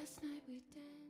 Last night we danced.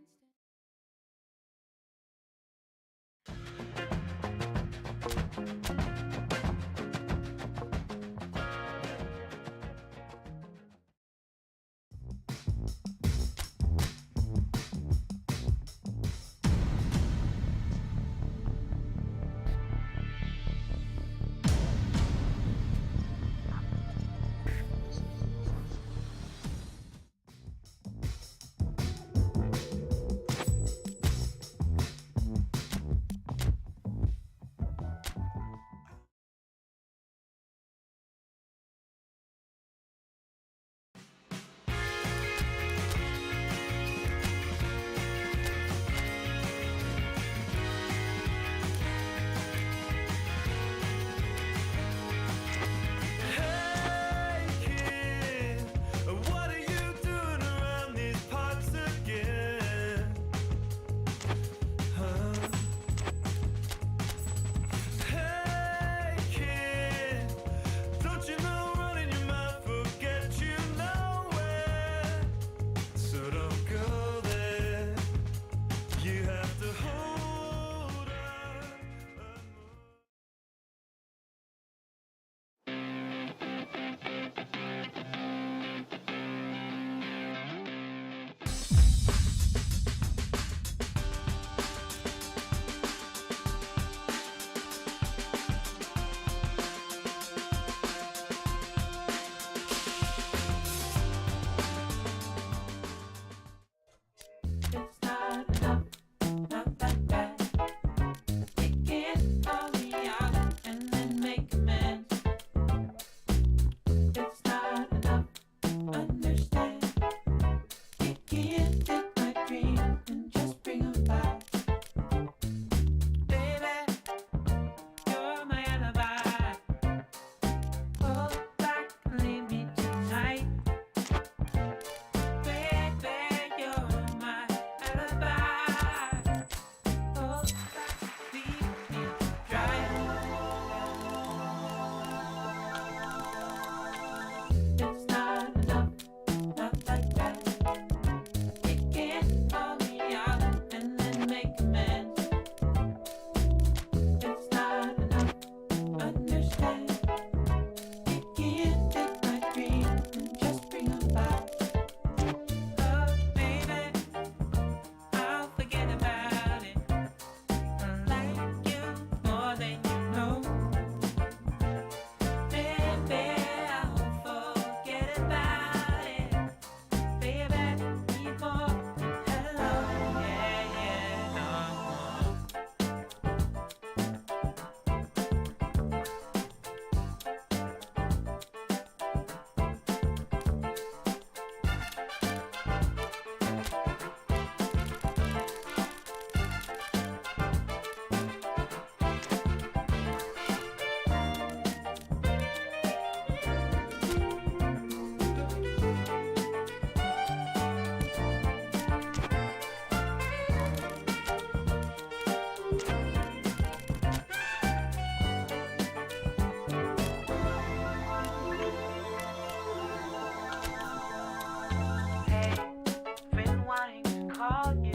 call you.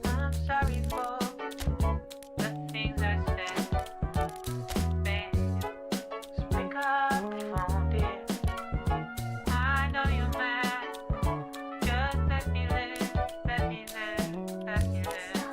I'm sorry for the things I said. Babe, just pick up the phone, dear. I know you're mad. Just let me live, let me live, let me live.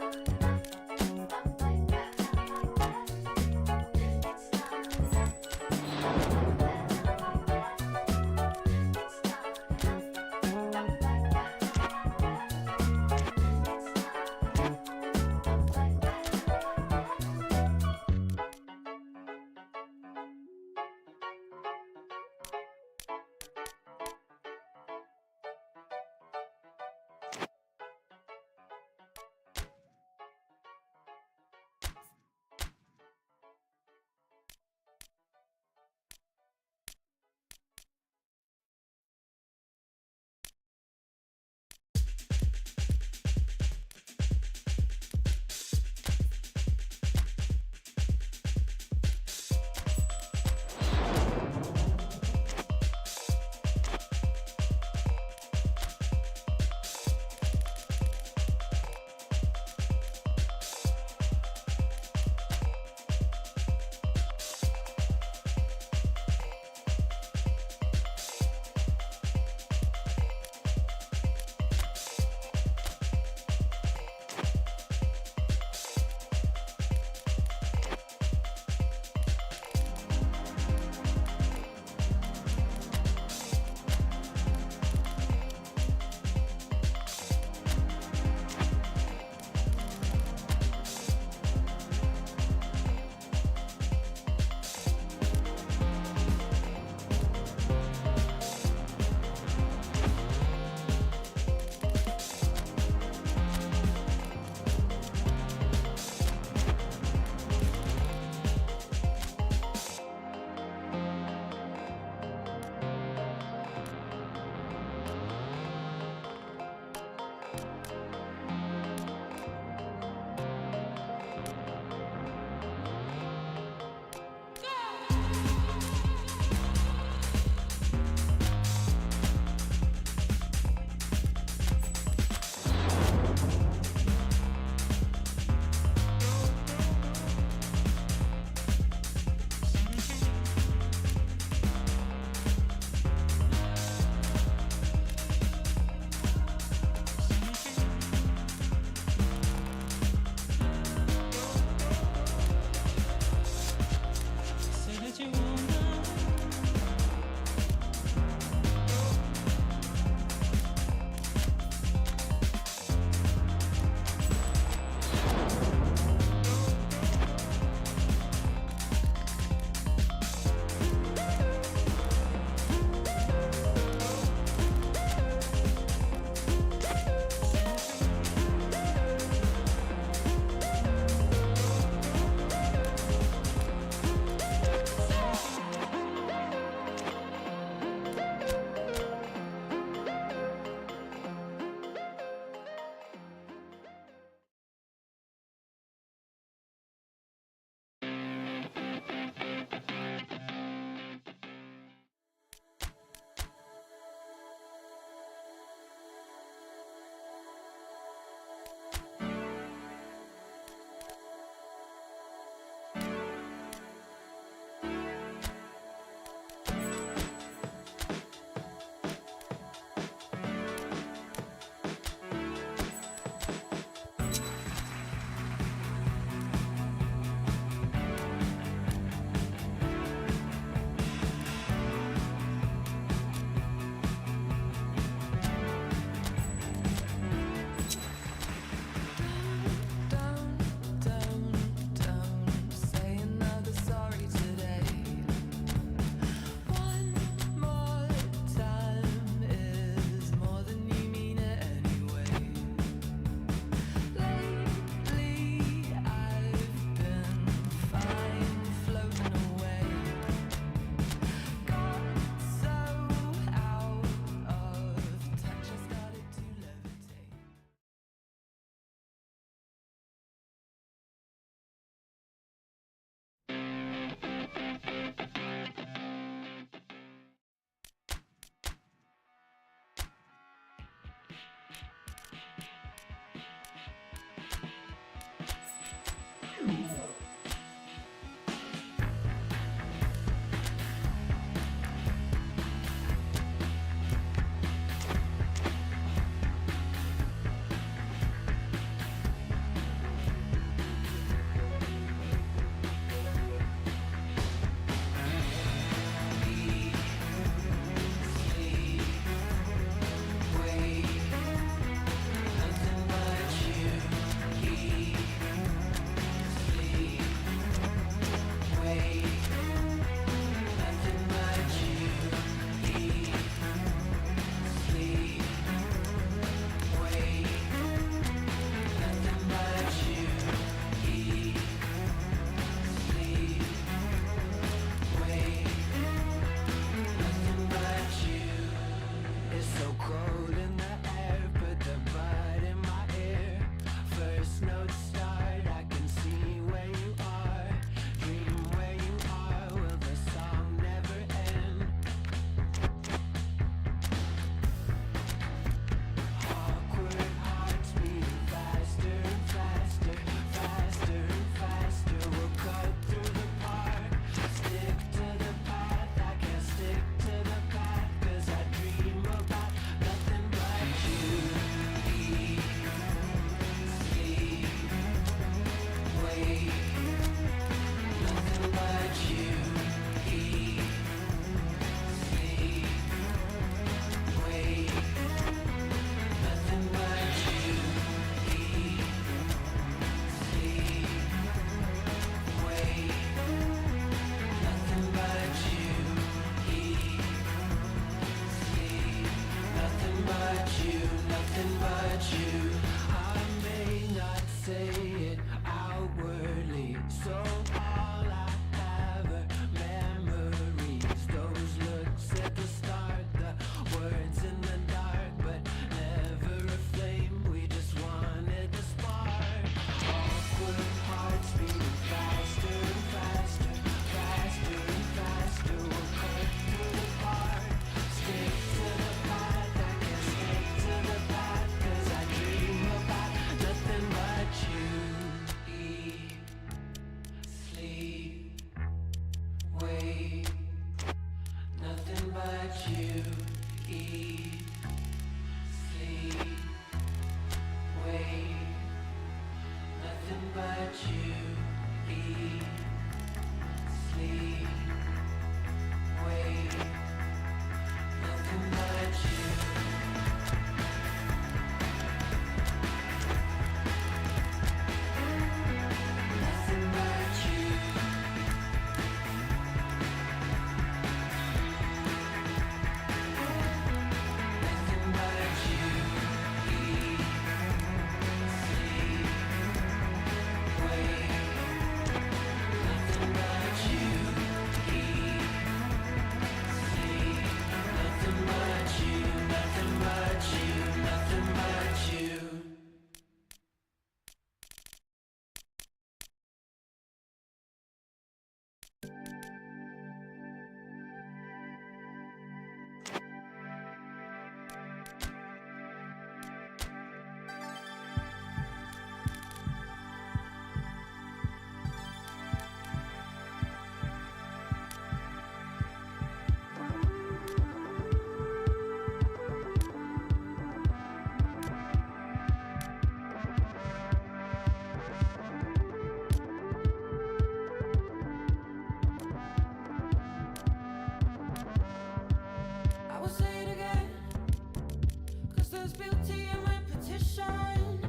shine.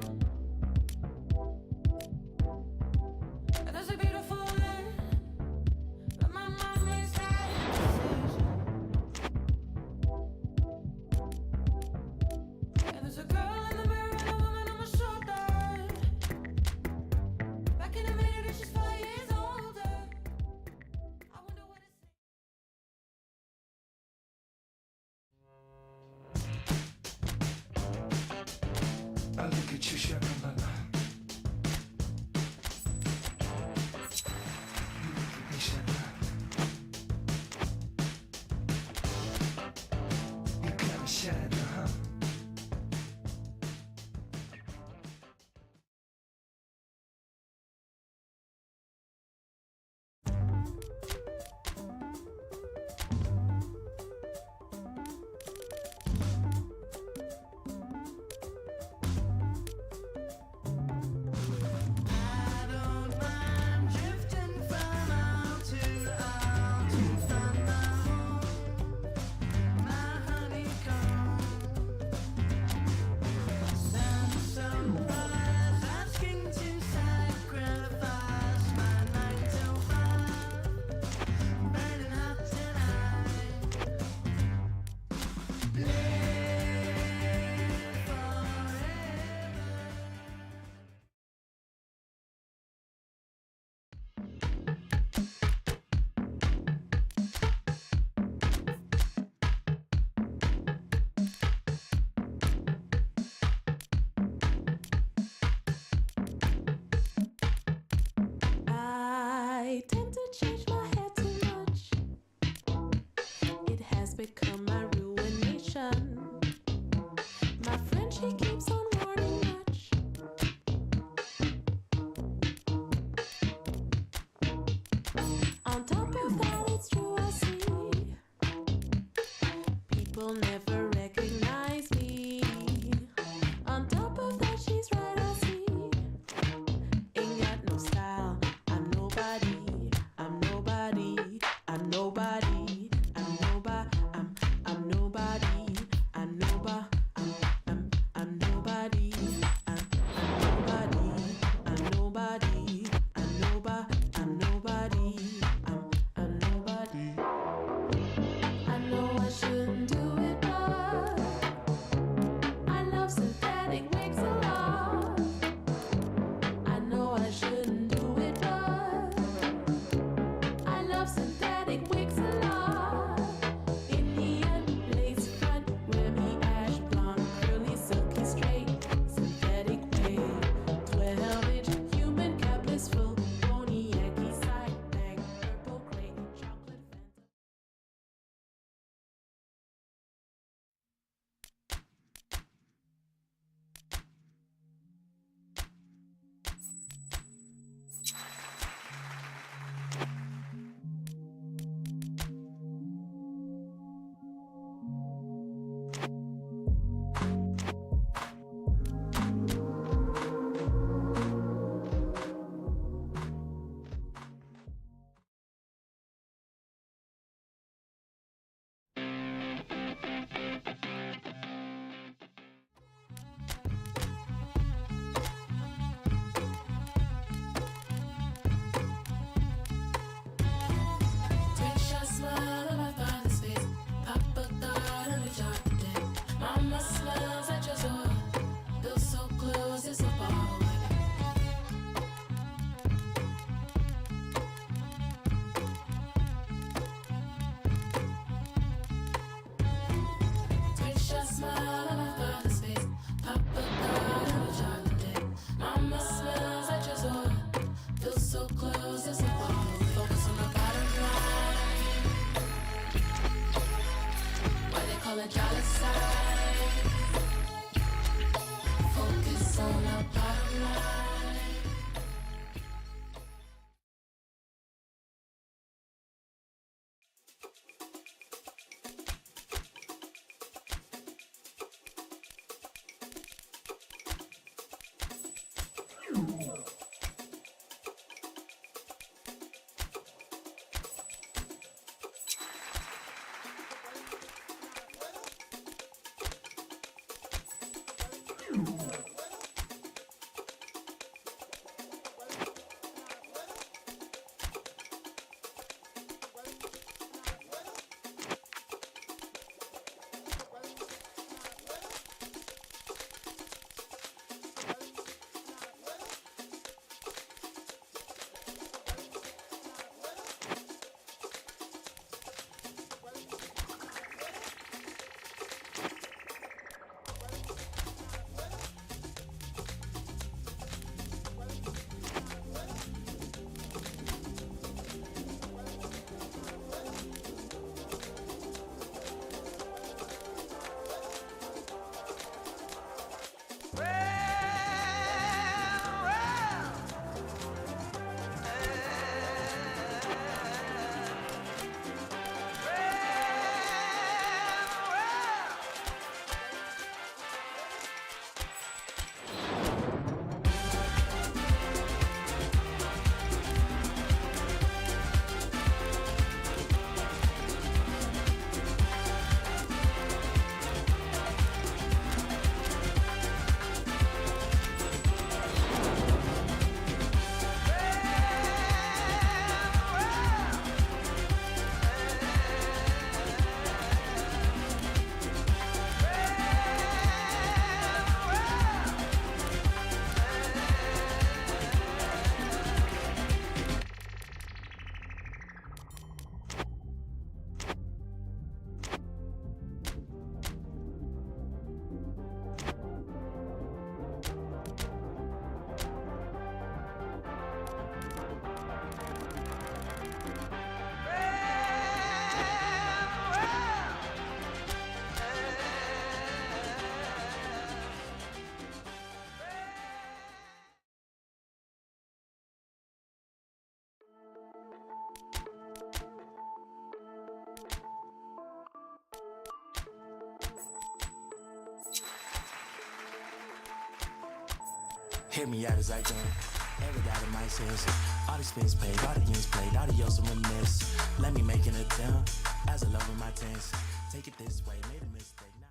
And there's a beautiful end, but my mind makes that decision. And there's a girl in the mirror and a woman on my shoulder. Back in a minute and she's 5 years older. I wonder what it's. I look at you, Shabalala. You look at me, Shabba. You kinda shy, huh? I don't mind drifting from out to find my home, my honeycomb. Sunrise asking to sacrifice my 9 to 5, burning hot tonight. Live forever. I tend to change my hair too much. It has become my ruination. My friend, she keeps on warning much. On top of that, it's true, I see. People never recognize me. On top of that, she's right, I see. Ain't got no style. I'm nobody. I'm nobody. I'm nobody. I'm nobody. I'm Hear me out as I go. Every doubt in my sense. All the spins paid, all the games played, all the yells someone miss. Let me make an attempt as I love in my tense. Take it this way, made a mistake now.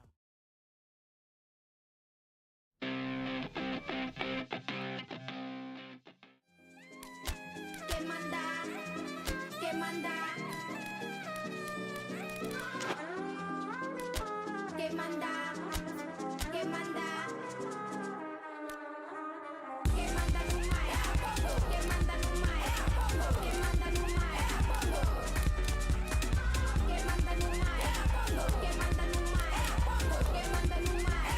¿Qué manda? ¿Qué manda? ¿Qué manda? ¿Qué manda? ¿Qué manda no mai? ¿Qué manda no mai? ¿Qué manda no mai? ¿Qué manda no mai? ¿Qué manda no mai? ¿Qué manda no mai?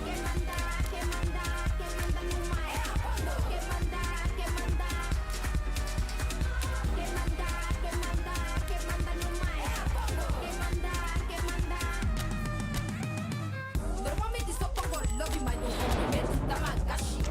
¿Qué manda? ¿Qué manda? ¿Qué manda no mai? ¿Qué manda? ¿Qué manda? ¿Qué manda? ¿Qué manda? ¿Qué manda no mai? ¿Qué manda? ¿Qué manda? Normalmente só pongo love, mas no cumprimento da magashi.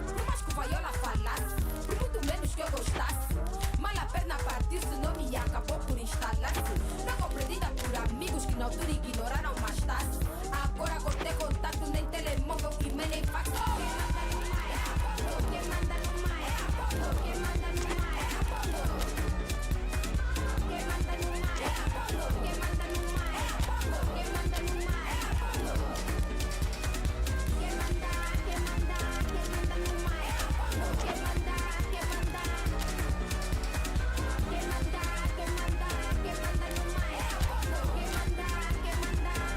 Por mais que o vaiola falasse, por muito menos que eu gostasse, mal a perna partiu, se não me acabou por instalar-se. Não compreendida por amigos que na altura ignoraram mais tarde. Agora cortei contato nem telemóvel e nem fax. Quem manda no mai? Quem manda no mai? Quem manda no mai? Quem manda no mai? Quem manda no mai? Quem manda? Quem manda? Quem manda no mai? Quem manda? Quem manda? Quem manda? Quem manda? Quem manda no mai? Quem manda? Quem manda?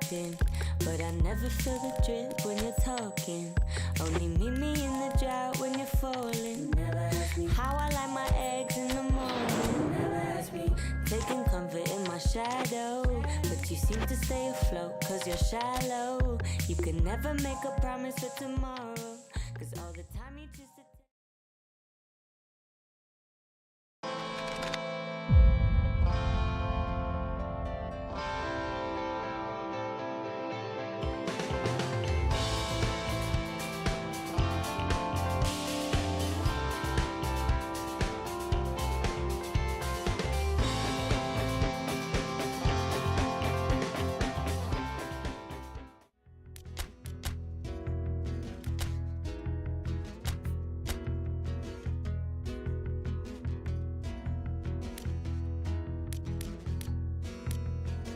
often, but I never feel the drip when you're talking. Only meet me in the drought when you're falling. Never ask me how I like my eggs in the morning. Never ask me taking comfort in my shadow, but you seem to stay afloat 'cause you're shallow. You can never make a promise for tomorrow, 'cause all the time you choose to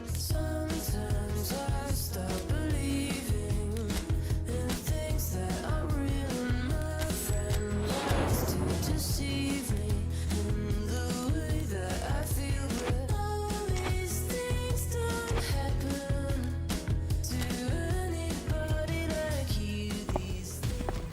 Sometimes I stop believing in things that aren't real, and my friend likes to deceive me in the way that I feel. But all these things don't happen to anybody like you. These things.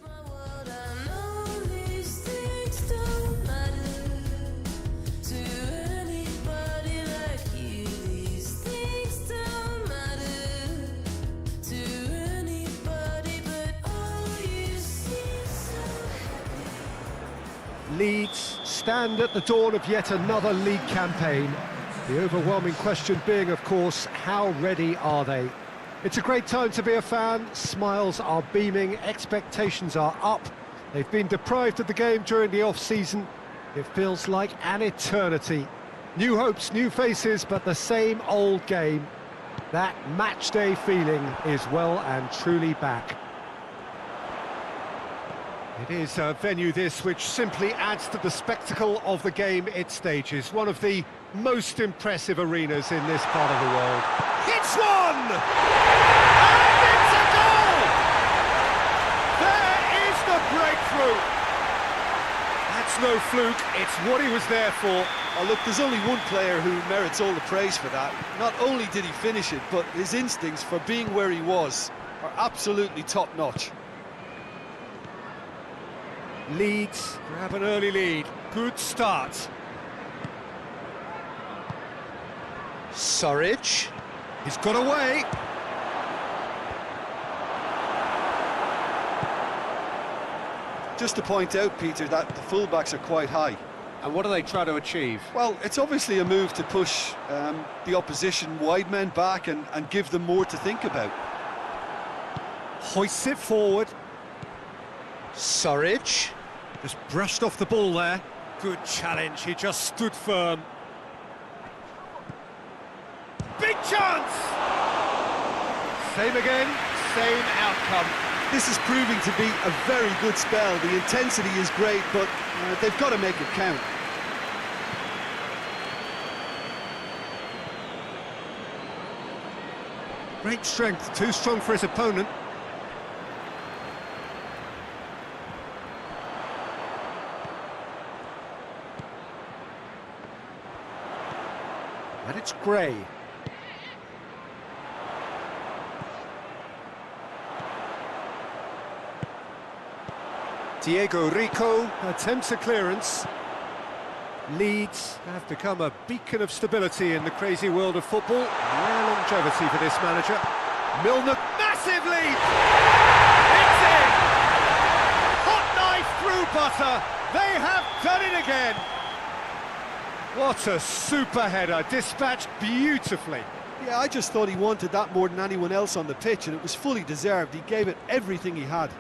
My world, I know these things don't matter to anybody like you. These things don't matter to anybody, but oh, you seem so happy. Leeds stand at the dawn of yet another league campaign. The overwhelming question being, of course, how ready are they? It's a great time to be a fan. Smiles are beaming, expectations are up. They've been deprived of the game during the off-season. It feels like an eternity. New hopes, new faces, but the same old game. That match-day feeling is well and truly back. It is a venue this which simply adds to the spectacle of the game it stages. One of the most impressive arenas in this part of the world. It's one! And it's a goal! There is the breakthrough! That's no fluke, it's what he was there for. Oh, look, there's only one player who merits all the praise for that. Not only did he finish it, but his instincts for being where he was are absolutely top-notch. Leeds grab an early lead. Good start. Surridge. He's got away. Just to point out, Peter, that the fullbacks are quite high. And what do they try to achieve? Well, it's obviously a move to push the opposition wide men back and give them more to think about. Hoists it forward. Surridge. Just brushed off the ball there. Good challenge, he just stood firm. Big chance! Same again, same outcome. This is proving to be a very good spell. The intensity is great, but they've got to make it count. Great strength, too strong for his opponent. And it's Gray. Diego Rico attempts a clearance. Leeds have become a beacon of stability in the crazy world of football. Rare longevity for this manager. Milner, massive lead! It's in! Hot knife through butter. They have done it again. What a super header, dispatched beautifully. Yeah, I just thought he wanted that more than anyone else on the pitch, and it was fully deserved. He gave it everything he had.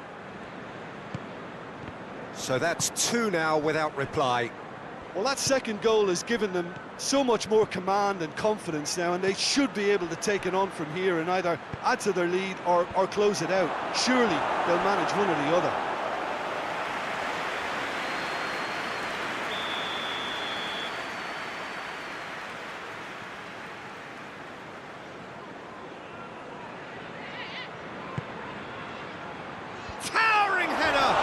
So that's two now without reply. Well, that second goal has given them so much more command and confidence now, and they should be able to take it on from here and either add to their lead or close it out. Surely they'll manage one or the other. Towering header!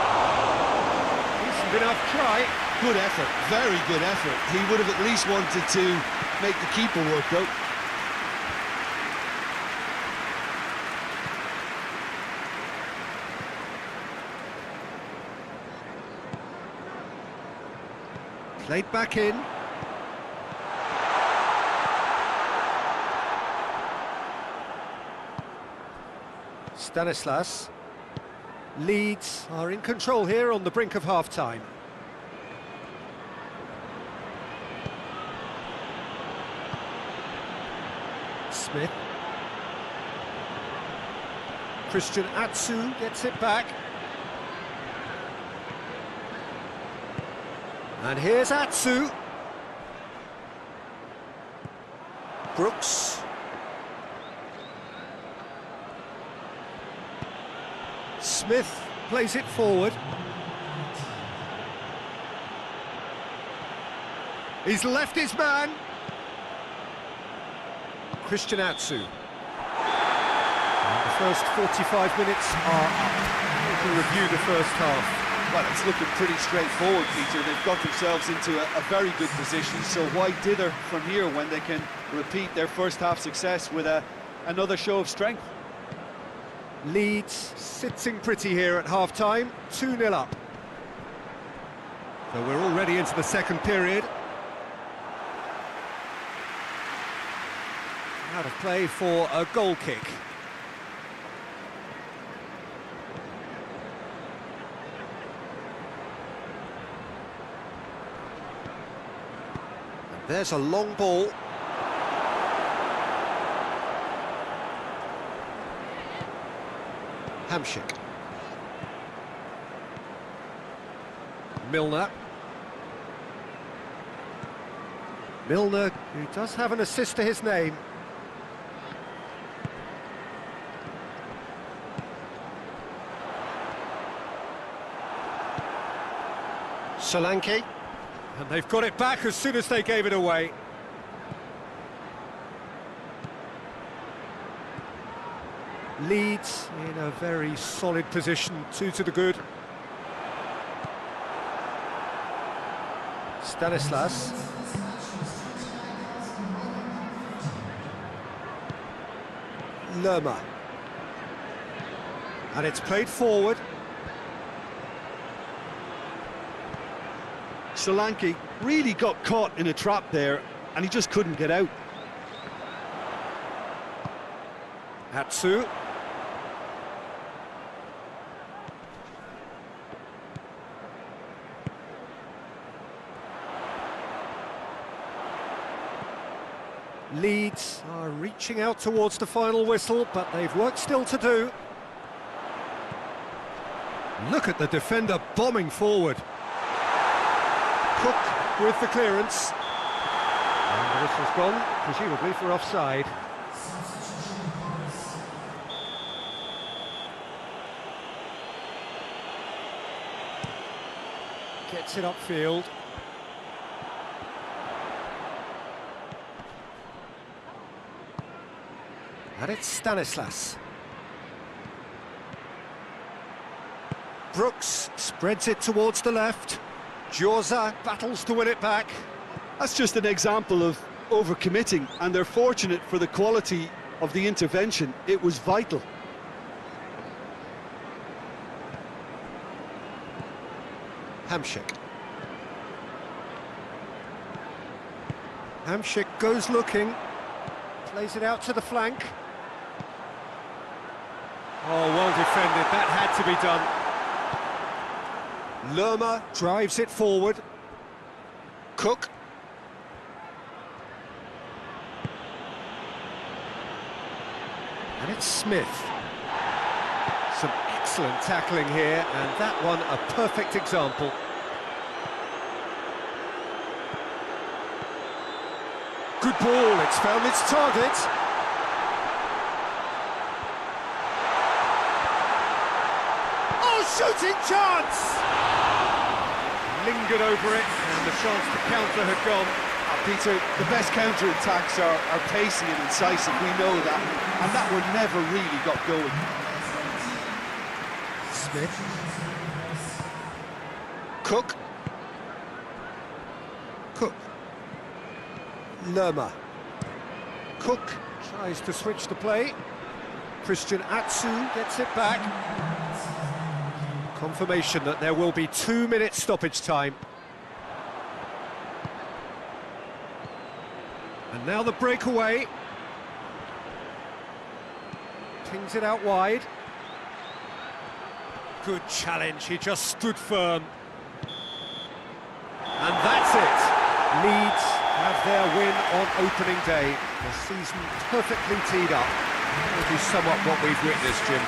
Decent enough try. Good effort, very good effort. He would have at least wanted to make the keeper work though. Played back in. Stanislas. Leeds are in control here on the brink of half-time. Smith. Christian Atsu gets it back. And here's Atsu. Brooks. Smith plays it forward. He's left his man. Christian Atsu. And the first 45 minutes are up. We can review the first half. Well, it's looking pretty straightforward, Peter. They've got themselves into a very good position, so why dither from here when they can repeat their first half success with another show of strength? Leeds sitting pretty here at half-time, 2-0 up. So we're already into the second period. Out of play for a goal kick. And there's a long ball. Hamsik. Milner. Milner, who does have an assist to his name. Solanke. And they've got it back as soon as they gave it away. Leeds in a very solid position, 2 to the good. Stanislas. Lerma. And it's played forward. Solanke really got caught in a trap there, and he just couldn't get out. Atsu. Leeds are reaching out towards the final whistle, but they've work still to do. Look at the defender bombing forward. Cook with the clearance. And the whistle's gone, presumably for offside. Gets it upfield. And it's Stanislas. Brooks spreads it towards the left. Djoza battles to win it back. That's just an example of overcommitting, and they're fortunate for the quality of the intervention. It was vital. Hamsik. Hamsik goes looking. Plays it out to the flank. Oh, well defended. That had to be done. Lerma drives it forward. Cook. And it's Smith. Some excellent tackling here, and that one a perfect example. Good ball, it's found its target. Oh, shooting chance! Lingered over it, and the chance to counter had gone. Peter, the best counter-attacks are pacey and incisive, we know that, and that one never really got going. Smith. Cook. Cook. Lerma. Cook tries to switch the play. Christian Atsu gets it back. Confirmation that there will be 2 minutes stoppage time. And now the breakaway. Pings it out wide. Good challenge, he just stood firm. And that's it. Leeds have their win on opening day. The season perfectly teed up. That will be sum up what we've witnessed, Jim.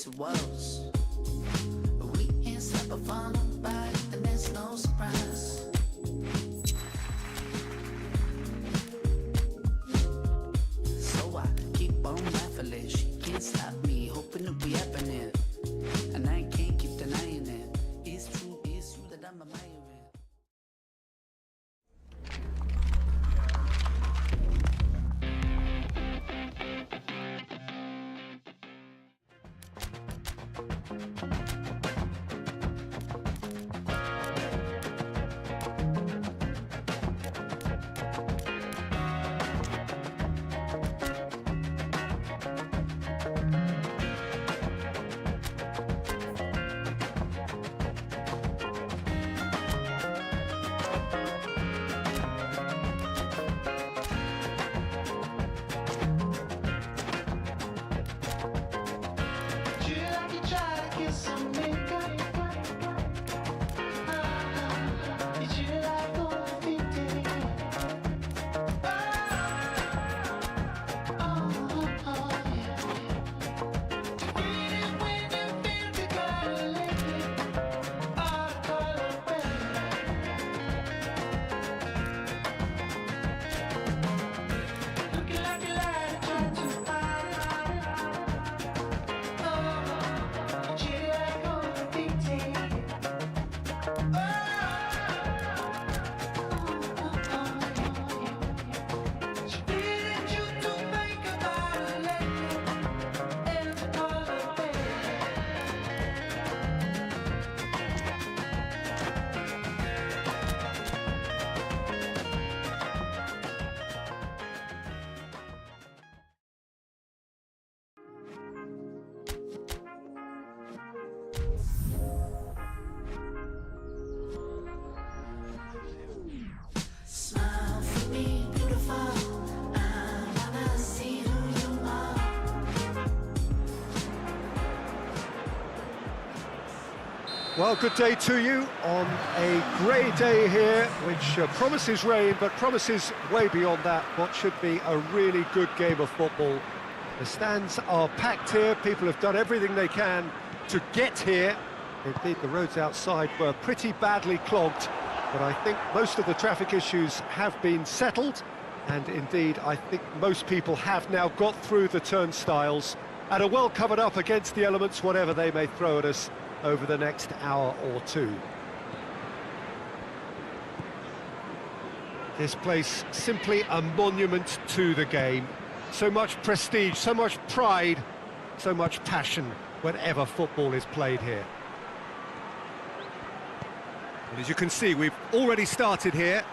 to woes. We can't stop a funnel by, and there's no surprise. So I keep on laughing, she can't stop me, hoping to be happening. And I can't keep denying it. It's true, it's true. Well, good day to you on a grey day here, which promises rain, but promises way beyond that what should be a really good game of football. The stands are packed here, people have done everything they can to get here. Indeed, the roads outside were pretty badly clogged, but I think most of the traffic issues have been settled, and indeed, I think most people have now got through the turnstiles and are well covered up against the elements, whatever they may throw at us over the next hour or two. This place simply a monument to the game. So much prestige, so much pride, so much passion whenever football is played here. Well, as you can see, we've already started here.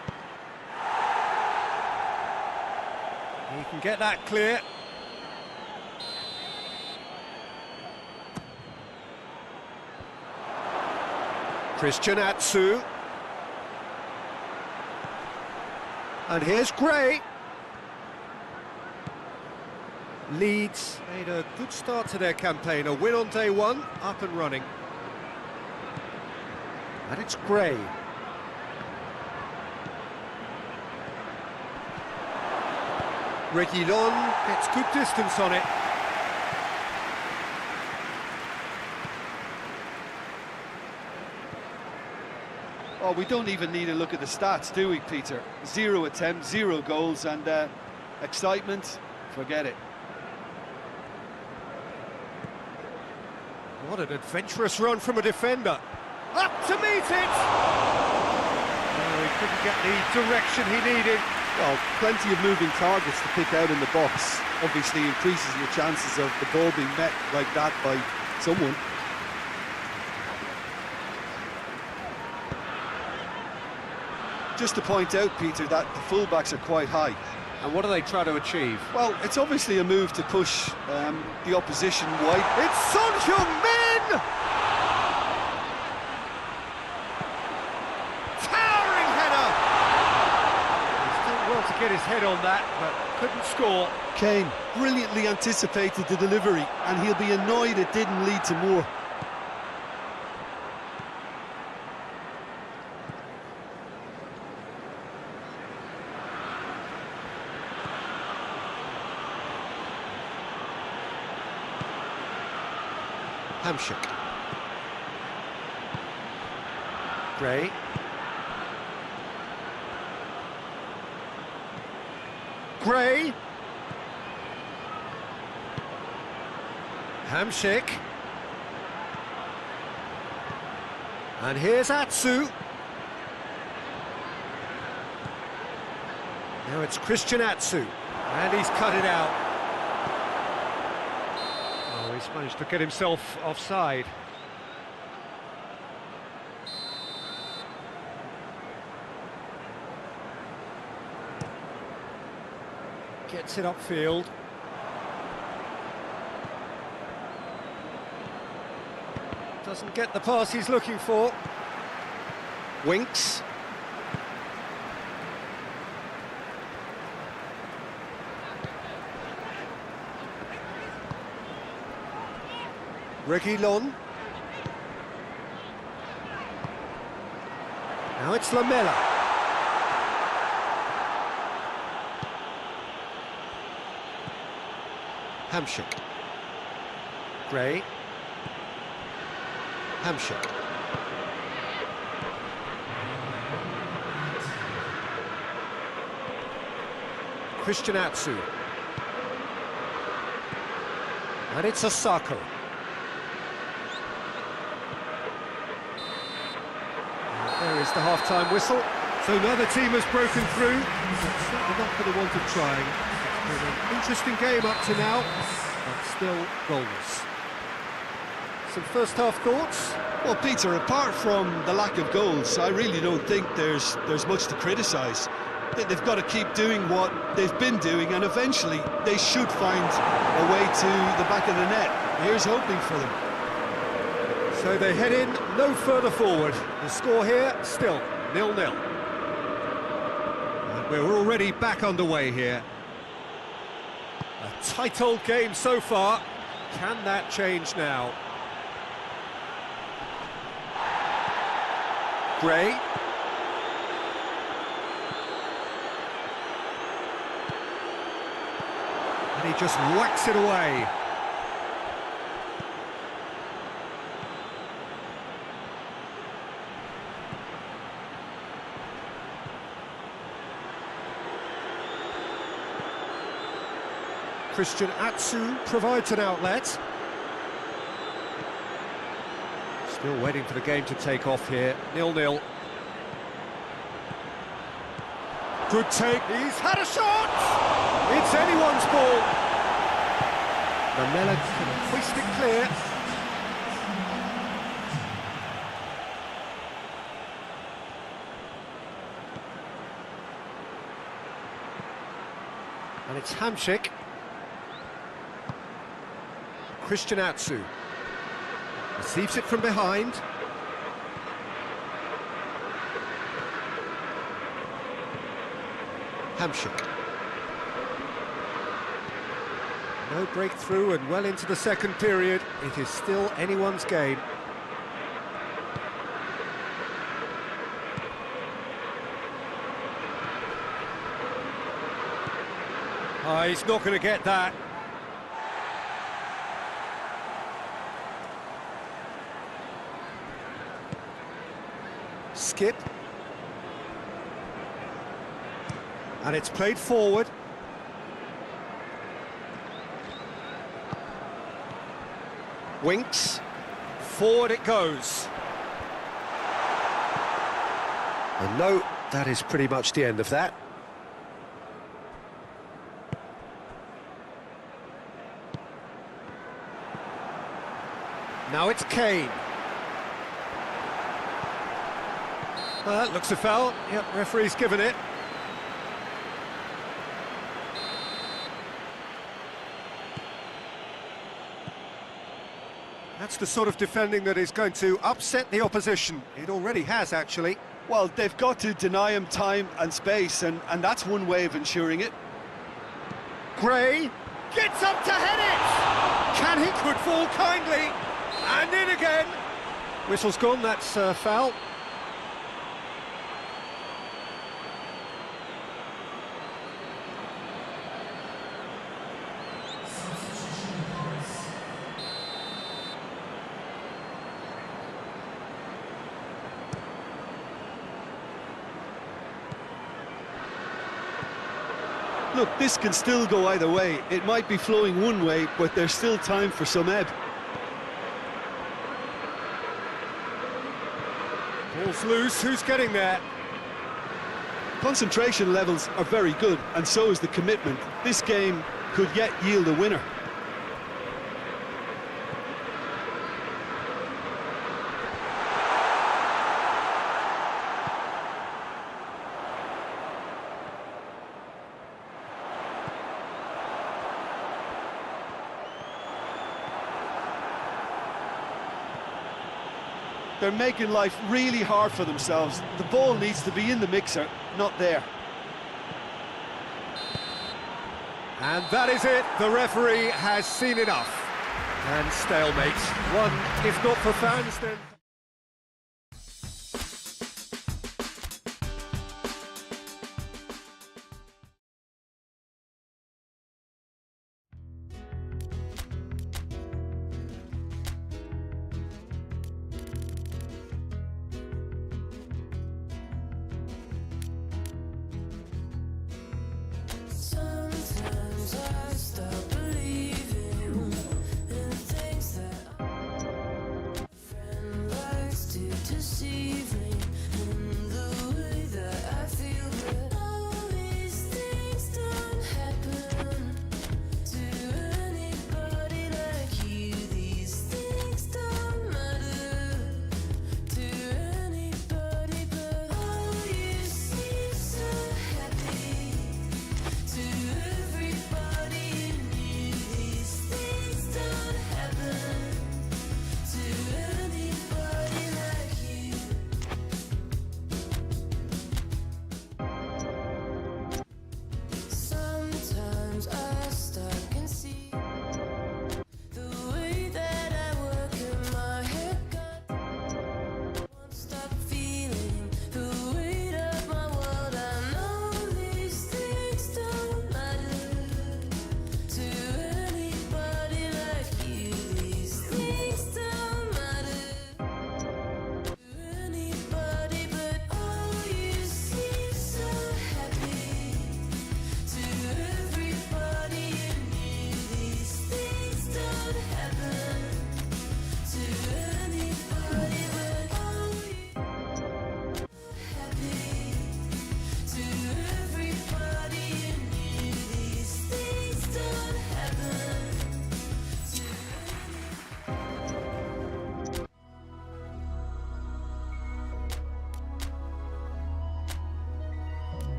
He can get that clear. Christian Atsu. And here's Gray. Leeds made a good start to their campaign. A win on day one, up and running. And it's Gray. Reguilon gets good distance on it. Oh, we don't even need to look at the stats, do we, Peter? 0 attempts, 0 goals, and excitement, forget it. What an adventurous run from a defender. Up to meet it! No, he couldn't get the direction he needed. Well, plenty of moving targets to pick out in the box. Obviously increases your chances of the ball being met like that by someone. Just to point out, Peter, that the fullbacks are quite high. And what do they try to achieve? Well, it's obviously a move to push the opposition wide. It's Son Heung-min! Towering header! He's done well to get his head on that, but couldn't score. Kane brilliantly anticipated the delivery, and he'll be annoyed it didn't lead to more. Hamshik. Gray. Gray. Hamshik. And here's Atsu. Now it's Christian Atsu. And he's cut it out. Oh, he's managed to get himself offside. Gets it upfield. Doesn't get the pass he's looking for. Winks. Reguilon. Now it's Lamela. Hamshik. Gray. Hamshik. Christian Atsu. And it's Osako. There is the half-time whistle. So another team has broken through. But certainly not for the want of trying. It's been an interesting game up to now, but still goalless. Some first-half thoughts? Well, Peter, apart from the lack of goals, I really don't think there's much to criticise. They've got to keep doing what they've been doing, and eventually they should find a way to the back of the net. Here's hoping for them. So they head in no further forward. The score here, still 0-0. And we're already back underway here. A tight old game so far. Can that change now? Gray. And he just whacks it away. Christian Atsu provides an outlet. Still waiting for the game to take off here. 0-0. Good take. He's had a shot! It's anyone's ball. Mamela can hoist it clear. And it's Hamšík. Christian Atsu receives it from behind. Hamšík. No breakthrough and well into the second period. It is still anyone's game. He's not going to get that. Skip. And it's played forward. Winks. Forward it goes. And no, that is pretty much the end of that. Now it's Kane. That looks a foul. Yep, referee's given it. That's the sort of defending that is going to upset the opposition. It already has, actually. Well, they've got to deny him time and space, and that's one way of ensuring it. Gray gets up to head it! Can he could fall kindly, and in again. Whistle's gone, that's foul. Look, this can still go either way. It might be flowing one way, but there's still time for some ebb. Ball's loose, who's getting there? Concentration levels are very good, and so is the commitment. This game could yet yield a winner. They're making life really hard for themselves. The ball needs to be in the mixer, not there. And that is it. The referee has seen enough. And stalemate. One, if not for fans, then... Sometimes I stop believing in things that friend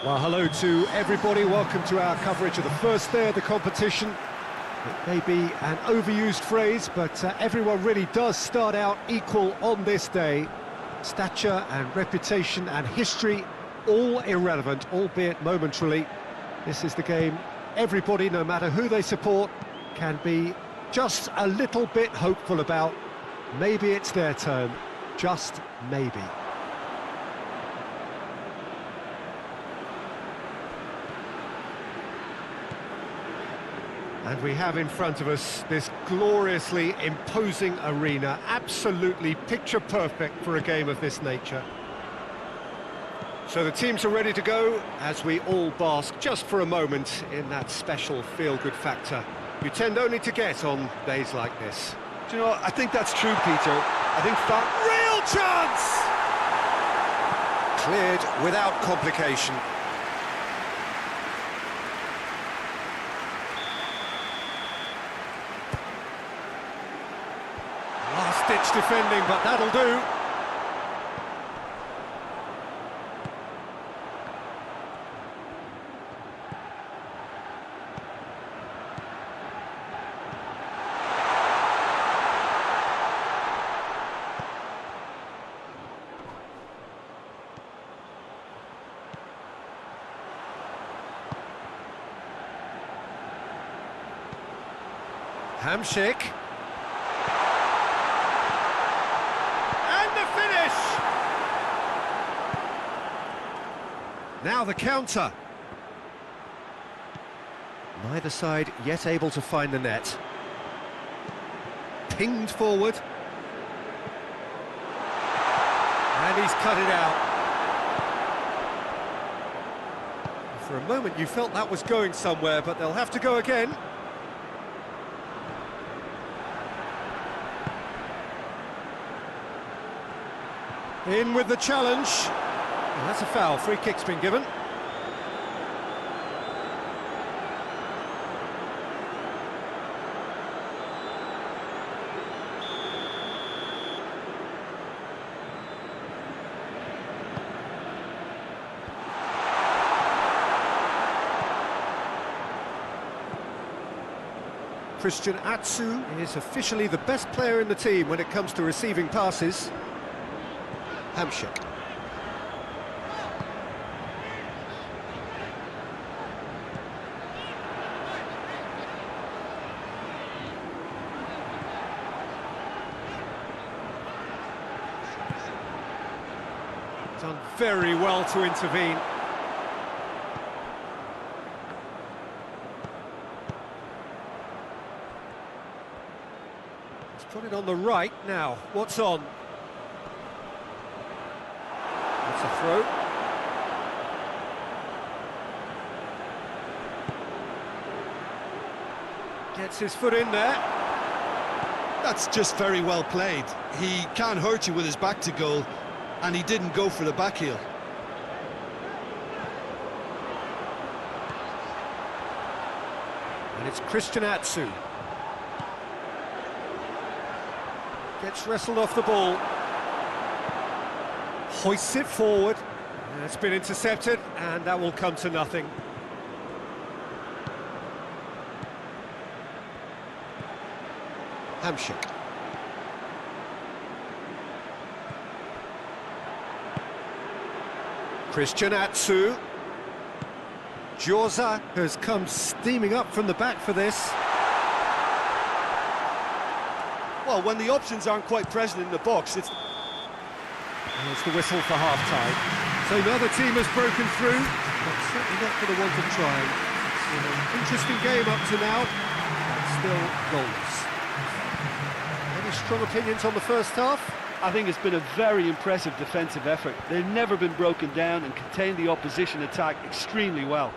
Well, hello to everybody. Welcome to our coverage of the first day of the competition. It may be an overused phrase, but everyone really does start out equal on this day. Stature and reputation and history, all irrelevant, albeit momentarily. This is the game everybody, no matter who they support, can be just a little bit hopeful about. Maybe it's their turn, just maybe. And we have in front of us this gloriously imposing arena, absolutely picture perfect for a game of this nature. So the teams are ready to go, as we all bask just for a moment in that special feel-good factor you tend only to get on days like this. Do you know, I think that's true, Peter. I think real chance! Cleared without complication. Last-ditch defending, but that'll do. Hamsik. And the finish! Now the counter. Neither side yet able to find the net. Pinged forward. And he's cut it out. For a moment you felt that was going somewhere, but they'll have to go again. In with the challenge. And that's a foul. Free kick's been given. Christian Atsu is officially the best player in the team when it comes to receiving passes. Hamsik. Done very well to intervene. Let's put it on the right now. What's on? It's a throw. Gets his foot in there. That's just very well played. He can't hurt you with his back to goal, and he didn't go for the back heel. And it's Christian Atsu. Gets wrestled off the ball. Hoists it forward. And it's been intercepted, and that will come to nothing. Hamsik. Christian Atsu. Djorza has come steaming up from the back for this. Well, when the options aren't quite present in the box, it's... And it's the whistle for half-time. So another team has broken through, but certainly not for the want of trying. It's been an interesting game up to now, but still goals. Any strong opinions on the first half? I think it's been a very impressive defensive effort. They've never been broken down and contained the opposition attack extremely well.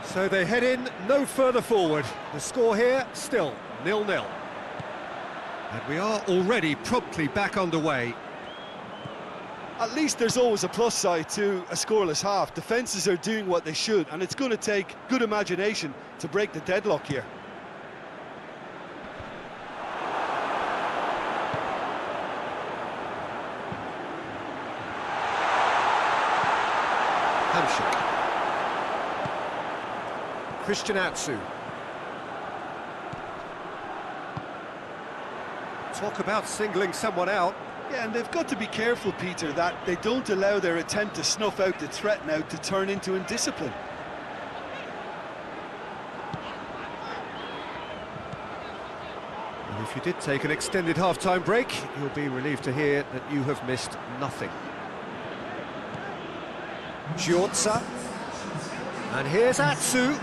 So they head in no further forward. The score here, still 0-0. And we are already promptly back underway. At least there's always a plus side to a scoreless half. Defences are doing what they should, and it's going to take good imagination to break the deadlock here. Hamsik. Christian Atsu. Talk about singling someone out. Yeah, and they've got to be careful, Peter, that they don't allow their attempt to snuff out the threat now to turn into indiscipline. And if you did take an extended half-time break, you'll be relieved to hear that you have missed nothing. Giorza. And here's Atsu.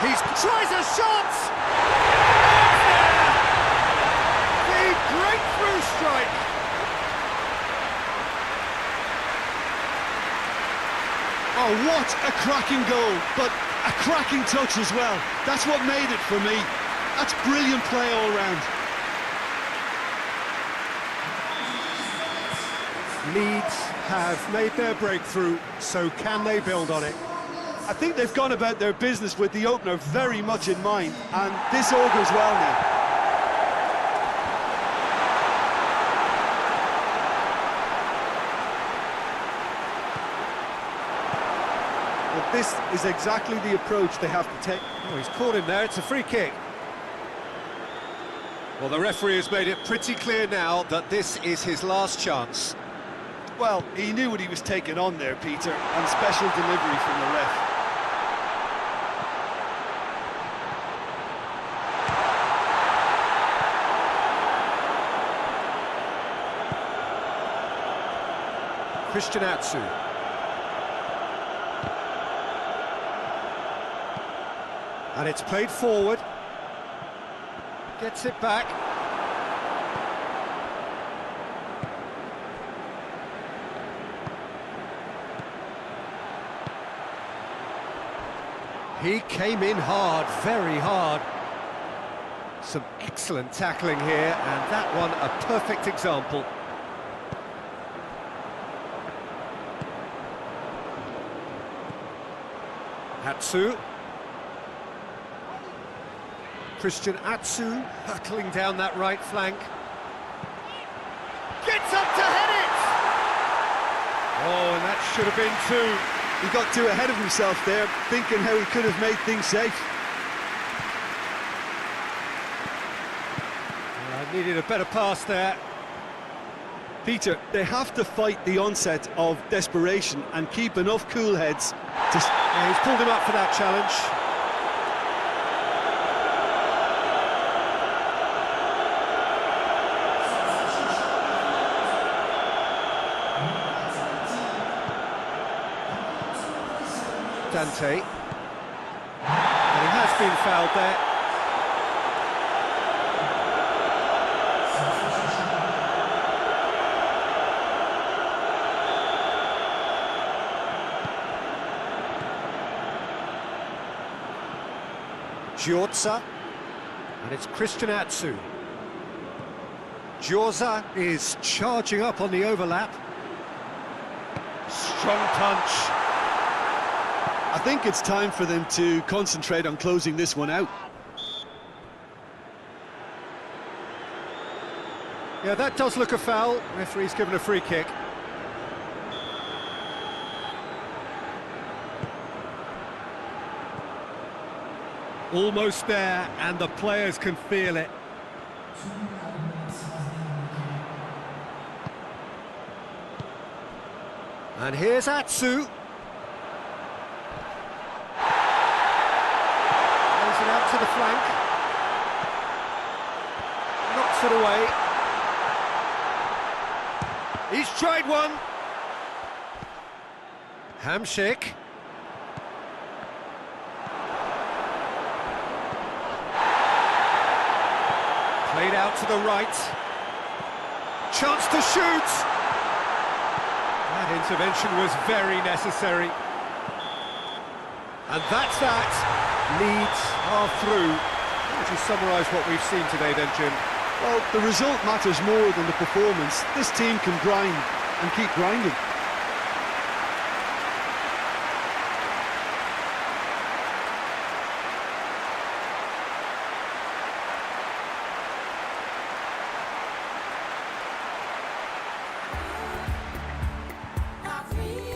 He tries a shot! The breakthrough strike! Oh, what a cracking goal, but a cracking touch as well. That's what made it for me. That's brilliant play all round. Leeds have made their breakthrough, so can they build on it? I think they've gone about their business with the opener very much in mind, and this augurs well now. But this is exactly the approach they have to take. Oh, he's caught him there, it's a free kick. Well, the referee has made it pretty clear now that this is his last chance. Well, he knew what he was taking on there, Peter, and special delivery from the ref. Christian Atsu. And it's played forward. Gets it back. He came in hard, very hard. Some excellent tackling here, and that one a perfect example. Atsu. Christian Atsu hurtling down that right flank. Gets up to head it! Oh, and that should have been two. He got too ahead of himself there, thinking how he could have made things safe. I needed a better pass there. Peter, they have to fight the onset of desperation and keep enough cool heads to... Yeah, he's pulled him up for that challenge. Dante. And he has been fouled there. Giorza, and it's Christian Atsu. Giorza is charging up on the overlap. Strong punch. I think it's time for them to concentrate on closing this one out. Yeah, that does look a foul. Referee's given a free kick. Almost there, and the players can feel it. And here's Atsu. Plays it out to the flank. Knocks it away. He's tried one. Hamsik. Played out to the right. Chance to shoot. That intervention was very necessary. And that's that. Leeds are through. How would you summarise what we've seen today then, Jim? Well, the result matters more than the performance. This team can grind and keep grinding. I feel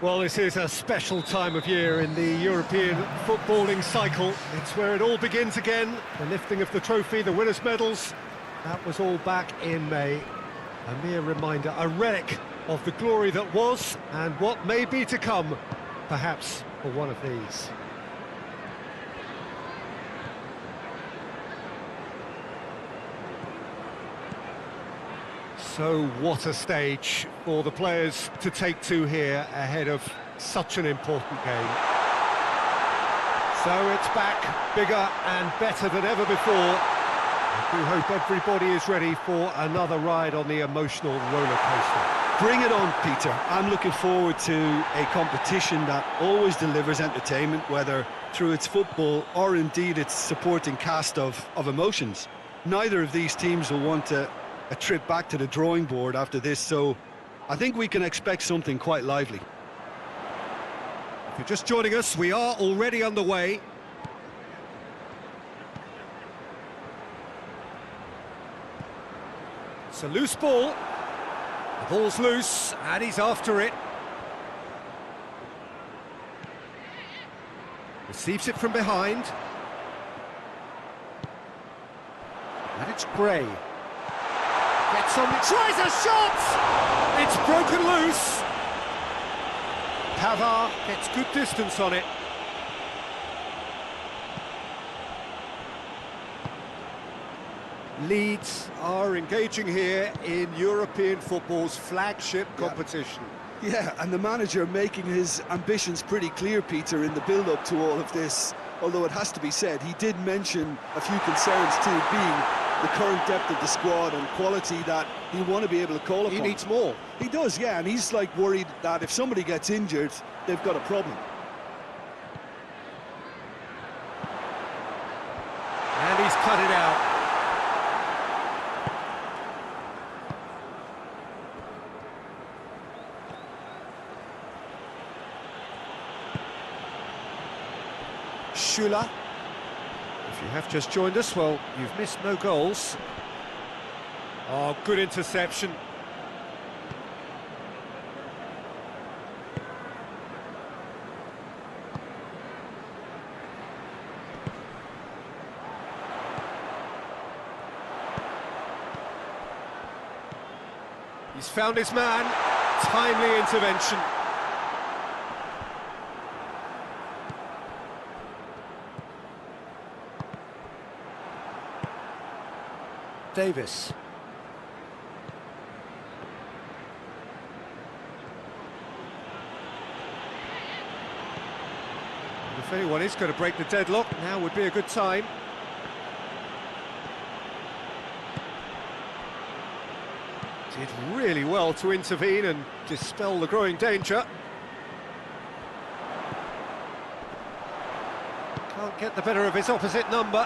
Well, this is a special time of year in the European footballing cycle. It's where it all begins again. The lifting of the trophy, the winners' medals. That was all back in May. A mere reminder, a relic of the glory that was and what may be to come, perhaps for one of these. So what a stage for the players to take to here ahead of such an important game. So it's back, bigger and better than ever before. I do hope everybody is ready for another ride on the emotional roller coaster. Bring it on, Peter. I'm looking forward to a competition that always delivers entertainment, whether through its football or indeed its supporting cast of emotions. Neither of these teams will want a trip back to the drawing board after this, so I think we can expect something quite lively. If you're just joining us, we are already underway. It's a loose ball. The ball's loose, and he's after it. Receives it from behind. And it's Gray. Gets on, tries a shot! It's broken loose. Pavard gets good distance on it. Leeds are engaging here in European football's flagship competition. Yeah, and the manager making his ambitions pretty clear, Peter, in the build-up to all of this. Although it has to be said, he did mention a few concerns too, being the current depth of the squad and quality that he'll want to be able to call upon. He needs more. He does, yeah, and he's like worried that if somebody gets injured, they've got a problem. And he's cut it out. Schüller. If you have just joined us, well, you've missed no goals. Oh, good interception. He's found his man. Timely intervention. Davis. And if anyone is going to break the deadlock, now would be a good time. Did really well to intervene and dispel the growing danger. Can't get the better of his opposite number.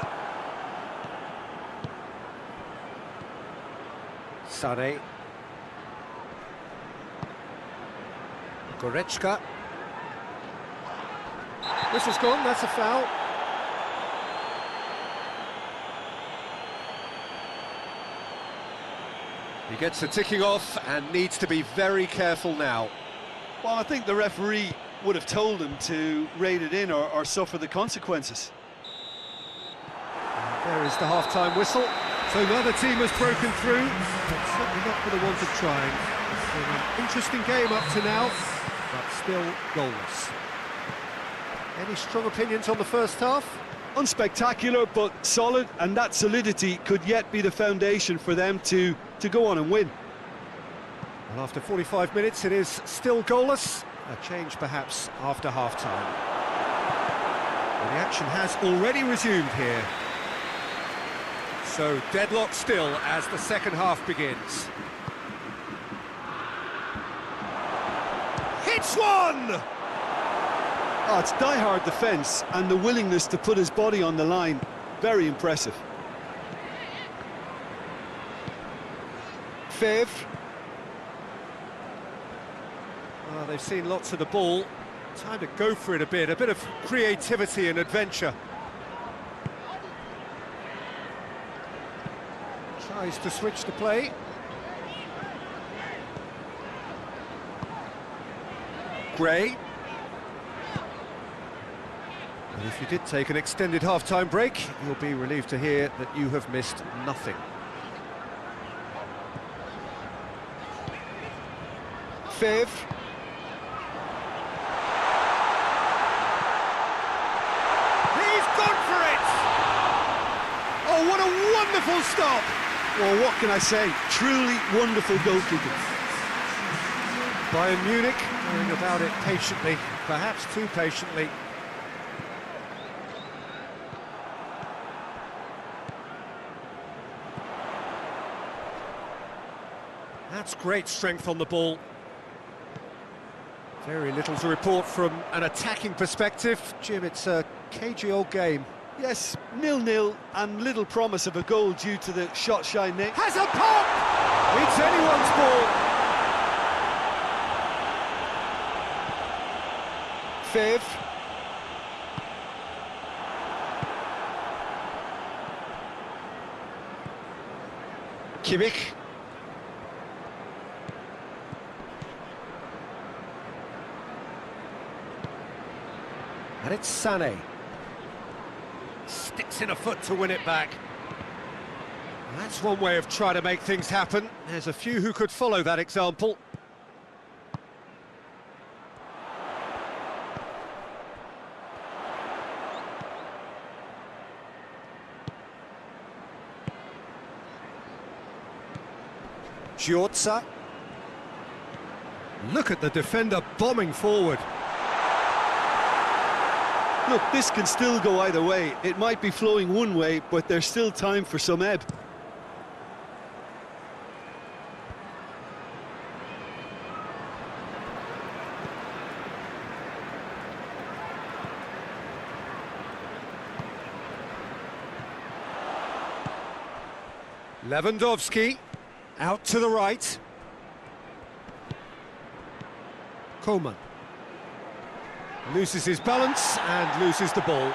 Sane. Goretzka. Whistle's gone, that's a foul. He gets the ticking off and needs to be very careful now. Well, I think the referee would have told him to rate it in or suffer the consequences. And there is the half-time whistle. So neither team has broken through, but certainly not for the want of trying. It's been an interesting game up to now, but still goalless. Any strong opinions on the first half? Unspectacular, but solid, and that solidity could yet be the foundation for them to go on and win. Well, after 45 minutes, it is still goalless. A change, perhaps, after half-time. Well, the action has already resumed here. So, deadlock still as the second half begins. Hits one! Oh, it's die-hard defence, and the willingness to put his body on the line. Very impressive. Favre. Oh, they've seen lots of the ball. Time to go for it a bit of creativity and adventure. Tries to switch the play. Gray. And if you did take an extended half-time break, you'll be relieved to hear that you have missed nothing. Viv. He's gone for it! Oh, what a wonderful stop! Well, what can I say? Truly wonderful goalkeeping. Bayern Munich going about it patiently, perhaps too patiently. That's great strength on the ball. Very little to report from an attacking perspective. Jim, it's a cagey old game. Yes, 0-0 and little promise of a goal due to the shot-shy Nick. Has a pop! It's anyone's ball. Viv. Kimmich. And it's Sané. Sticks in a foot to win it back. That's one way of trying to make things happen. There's a few who could follow that example. Giorza. Look at the defender bombing forward. Look, this can still go either way. It might be flowing one way, but there's still time for some ebb. Lewandowski, out to the right. Coman. Loses his balance and loses the ball.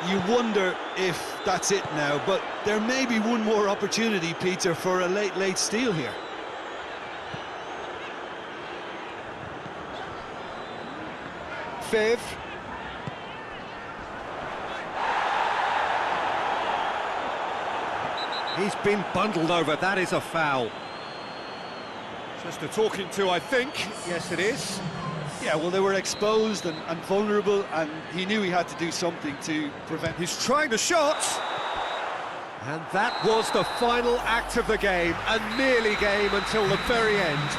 You wonder if that's it now, but there may be one more opportunity, Peter, for a late steal here. Viv. He's been bundled over, that is a foul. Just a talking to, I think. Yes, it is. Yeah, well, they were exposed and vulnerable, and he knew he had to do something to prevent... He's trying the shot! And that was the final act of the game, a nearly game until the very end.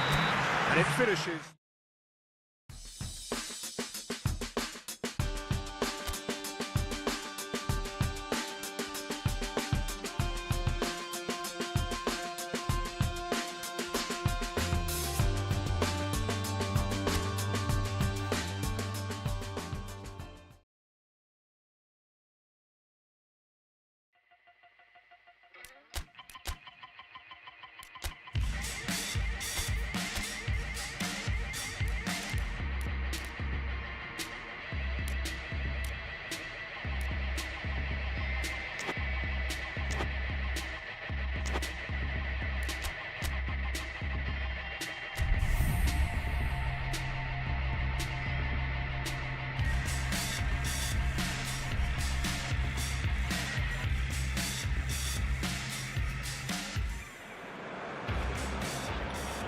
And it finishes...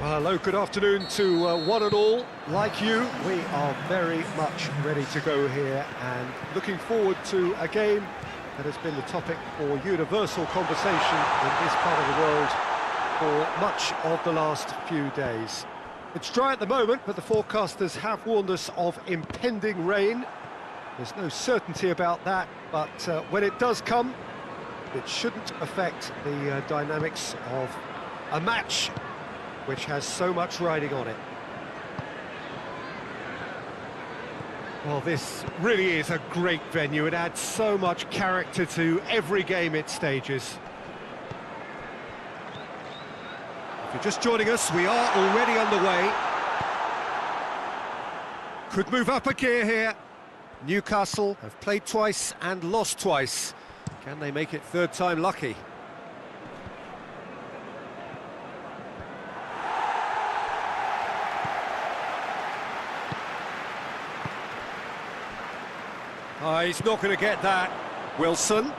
Well, hello, good afternoon to one and all. Like you, we are very much ready to go here and looking forward to a game that has been the topic for universal conversation in this part of the world for much of the last few days. It's dry at the moment, but the forecasters have warned us of impending rain. There's no certainty about that, but when it does come, it shouldn't affect the dynamics of a match which has so much riding on it. Well, this really is a great venue. It adds so much character to every game it stages. If you're just joining us, we are already underway. Could move up a gear here. Newcastle have played twice and lost twice. Can they make it third time lucky? He's not going to get that. Wilson.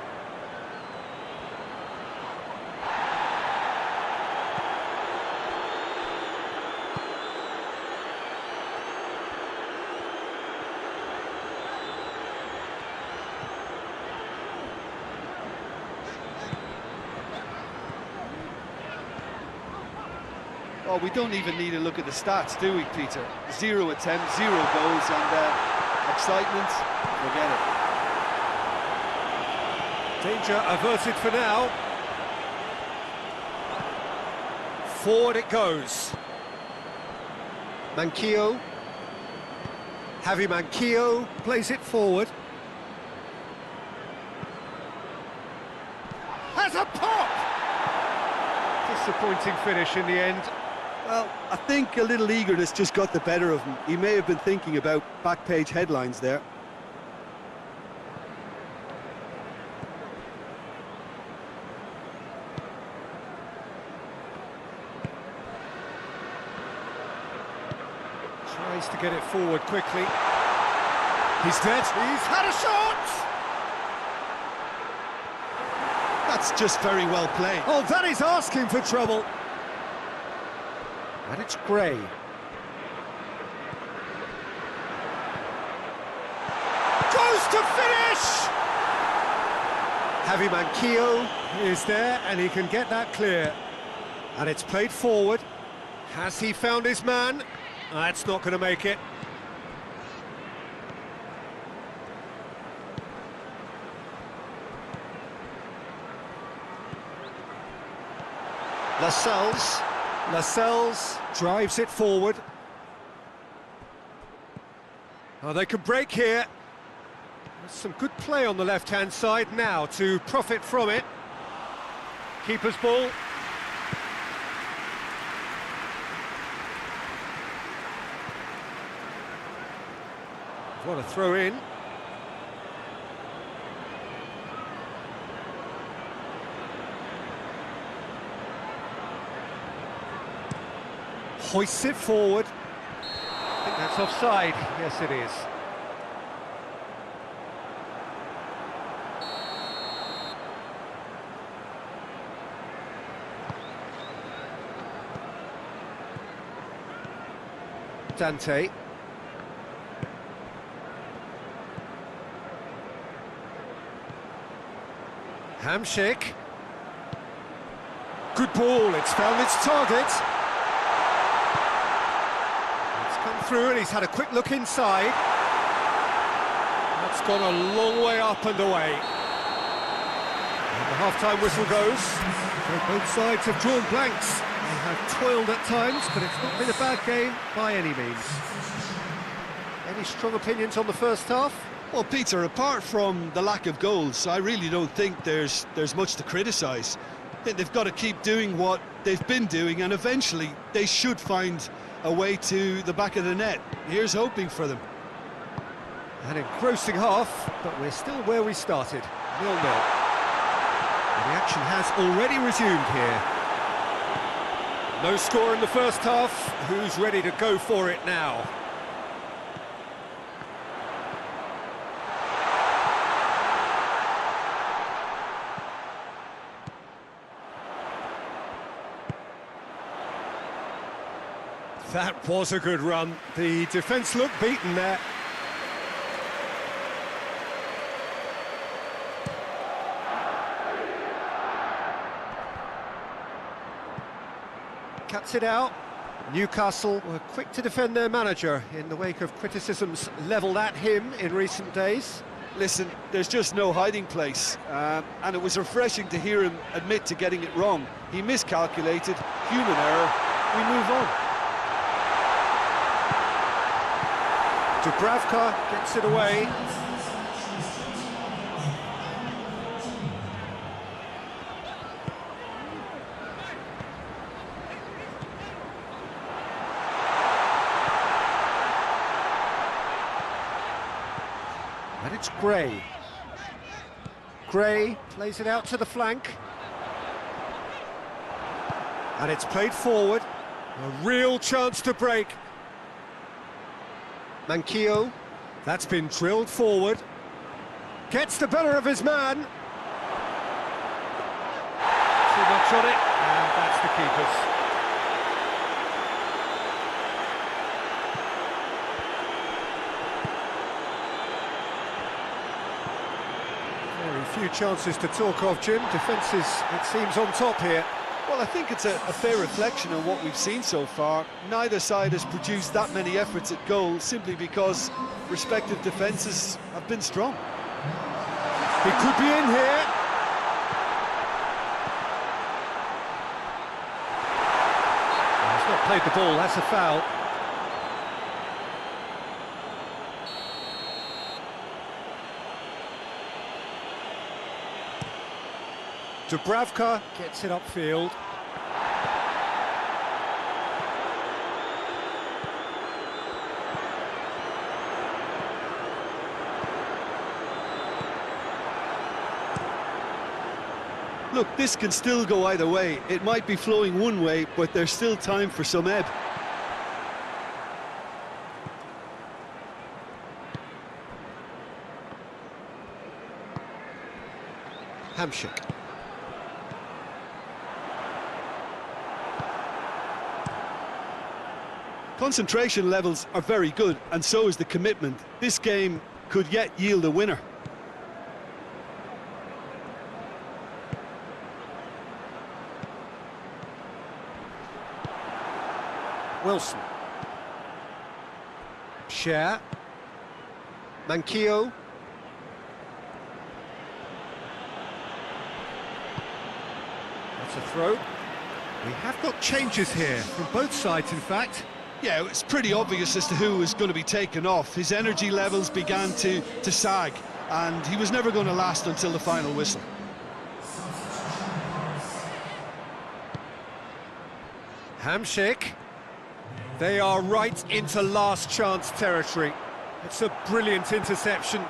Well, we don't even need to look at the stats, do we, Peter? 0 attempts, 0 goals, and excitement, forget it. Danger averted for now. Forward it goes. Manquillo. Javi Manquillo plays it forward. Has a pop! Disappointing finish in the end. Well, I think a little eagerness just got the better of him. He may have been thinking about back-page headlines there. Tries to get it forward quickly. He's dead. He's had a shot! That's just very well played. Oh, that is asking for trouble. And it's Gray. Goes to finish! Javi Manquillo is there, and he can get that clear. And it's played forward. Has he found his man? That's not going to make it. Lascelles drives it forward. Oh, they could break here. There's some good play on the left-hand side now to profit from it. Keeper's ball. What a throw in. Hoists it forward. I think that's offside. Yes, it is. Dante. Hamsik. Good ball, it's found its target. It's come through and he's had a quick look inside. That's gone a long way up and away. And the half-time whistle goes. So both sides have drawn blanks. They have toiled at times, but it's not been a bad game by any means. Any strong opinions on the first half? Well, Peter, apart from the lack of goals, I really don't think there's much to criticise. They've got to keep doing what they've been doing, and eventually they should find a way to the back of the net. Here's hoping for them. An engrossing half, but we're still where we started, 0-0. And the action has already resumed here. No score in the first half. Who's ready to go for it now? That was a good run. The defence looked beaten there. Cuts it out. Newcastle were quick to defend their manager in the wake of criticisms levelled at him in recent days. Listen, there's just no hiding place, and it was refreshing to hear him admit to getting it wrong. He miscalculated, human error, we move on. Dubravka gets it away. And it's Gray. Gray plays it out to the flank. And it's played forward. A real chance to break. Manquillo, that's been drilled forward. Gets the better of his man. Too much on it, and that's the keeper's. Very few chances to talk of, Jim. Defence is, it seems, on top here. Well, I think it's a fair reflection on what we've seen so far. Neither side has produced that many efforts at goal simply because respective defences have been strong. He could be in here. He's not played the ball, that's a foul. Dubravka gets it upfield. Look, this can still go either way. It might be flowing one way, but there's still time for some ebb. Hamsik. Concentration levels are very good, and so is the commitment. This game could yet yield a winner. Wilson. Cher. Manquillo. That's a throw. We have got changes here from both sides, in fact. Yeah, it's pretty obvious as to who was going to be taken off. His energy levels began to sag, and he was never going to last until the final whistle. Hamsik. They are right into last chance territory. It's a brilliant interception.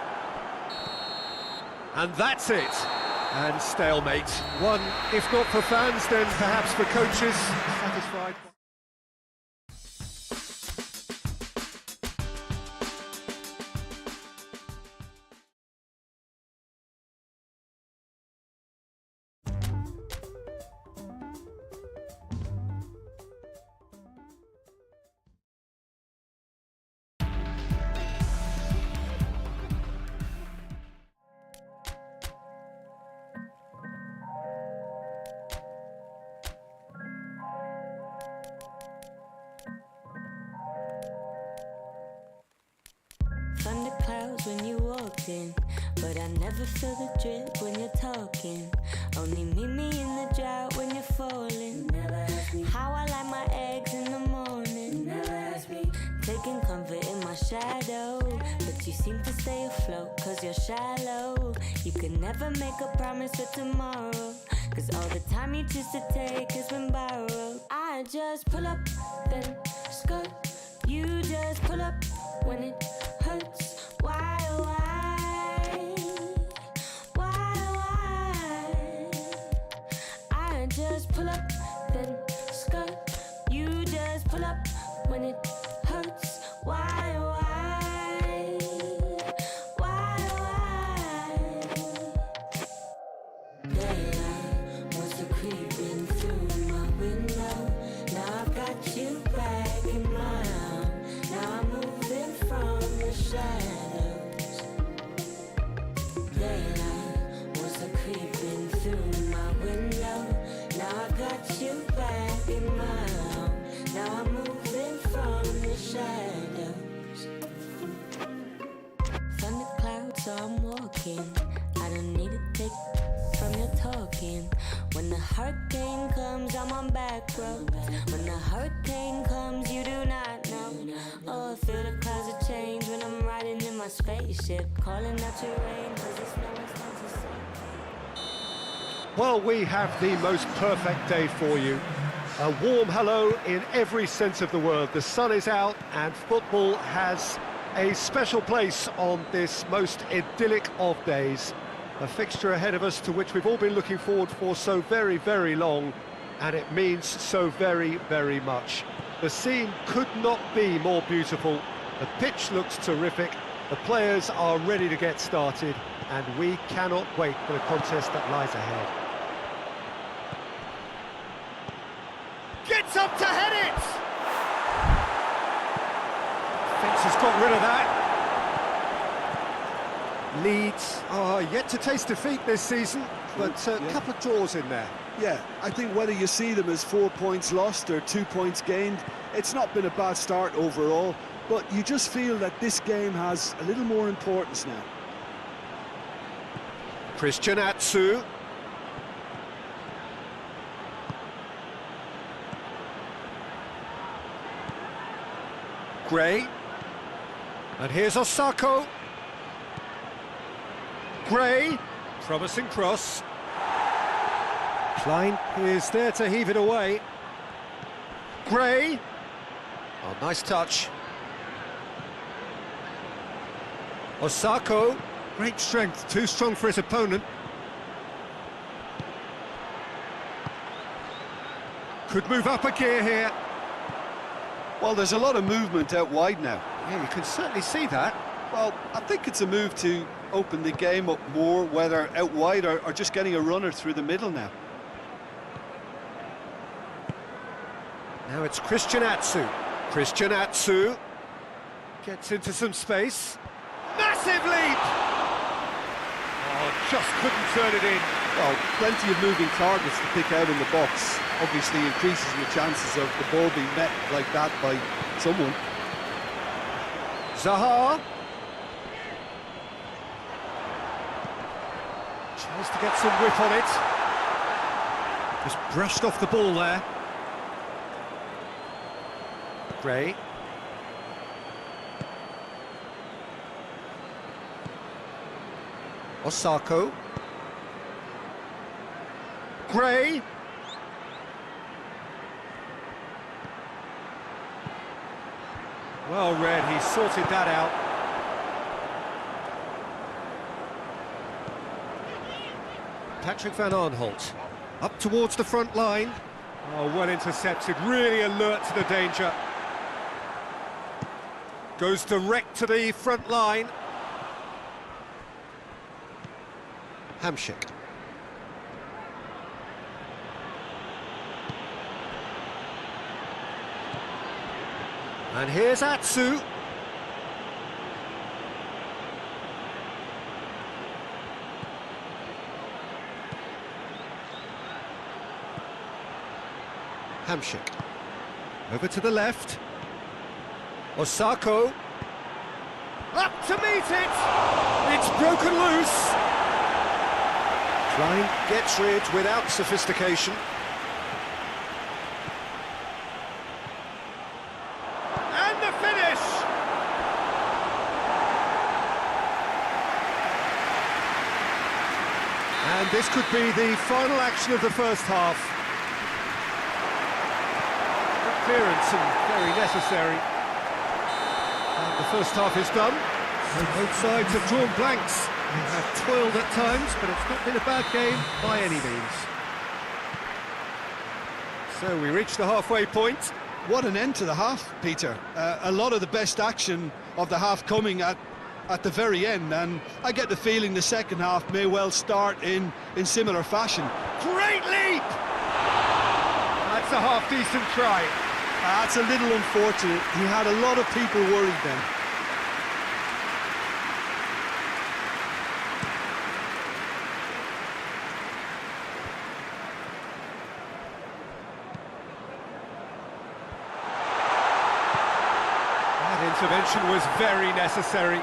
And that's it. And stalemate. One, if not for fans, then perhaps for coaches. Satisfied. Thunder clouds when you walk in, but I never feel the drip when you're talking. Only meet me in the drought when you're falling. Never ask me how I like my eggs in the morning. Never ask me taking comfort in my shadow, but you seem to stay afloat cause you're shallow. You can never make a promise for tomorrow, cause all the time you choose to take has been borrowed. I just pull up, then skirt. You just pull up when it hurts. Why, oh why? Why, oh why? I just pull up, then skirt. You just pull up when it hurts. Why, oh why? Why, oh why? Daylight wants to creep in through my window. Now I've got you back in my arms. Now I'm moving from the shadows. Daylight wants to creep in through my window. Now I've got you back in my arms. Now I'm moving from the shadows. Thunder clouds, so I'm walking. I don't need to take from your talking. When the hurricane comes, I'm on back road. When the hurricane comes, you do not know. Oh, I feel the clouds of change when I'm riding in my spaceship, calling out your rain, cause it's no one's time to say. Well, we have the most perfect day for you. A warm hello in every sense of the word. The sun is out and football has a special place on this most idyllic of days. A fixture ahead of us to which we've all been looking forward for so very, very long, and it means so very, very much. The scene could not be more beautiful. The pitch looks terrific. The players are ready to get started. and we cannot wait for the contest that lies ahead. Gets up to head it! Fence has got rid of that. Leeds are yet to taste defeat this season, but a couple of draws in there. Yeah, I think whether you see them as 4 points lost or 2 points gained, it's not been a bad start overall, but you just feel that this game has a little more importance now. Christian Atsu. Gray. And here's Osako. Gray. Promising cross. Klein is there to heave it away. Gray. Oh, nice touch. Osako. Great strength, too strong for his opponent. Could move up a gear here. Well, there's a lot of movement out wide now. Yeah, you can certainly see that. Well, I think it's a move to open the game up more, whether out wide or just getting a runner through the middle now. Now it's Christian Atsu. Christian Atsu gets into some space. Massive leap! Oh, just couldn't turn it in. Well, plenty of moving targets to pick out in the box. Obviously increases your chances of the ball being met like that by someone. Zaha. Tries to get some whip on it. Just brushed off the ball there. Gray. Osako. Gray. Well read, he sorted that out. Patrick van Arnholt. Up towards the front line. Oh, well intercepted, really alert to the danger. Goes direct to the front line. Hamsik. And here's Atsu. Hamsik. Over to the left. Osako. Up to meet it! It's broken loose. Klein gets rid without sophistication. And the finish! And this could be the final action of the first half. Good clearance and very necessary. And the first half is done. And both sides have drawn blanks. They have toiled at times, but it's not been a bad game by any means. So we reach the halfway point. What an end to the half, Peter. A lot of the best action of the half coming at the very end, and I get the feeling the second half may well start in similar fashion. Great leap! That's a half-decent try. That's a little unfortunate. He had a lot of people worried then. Intervention was very necessary.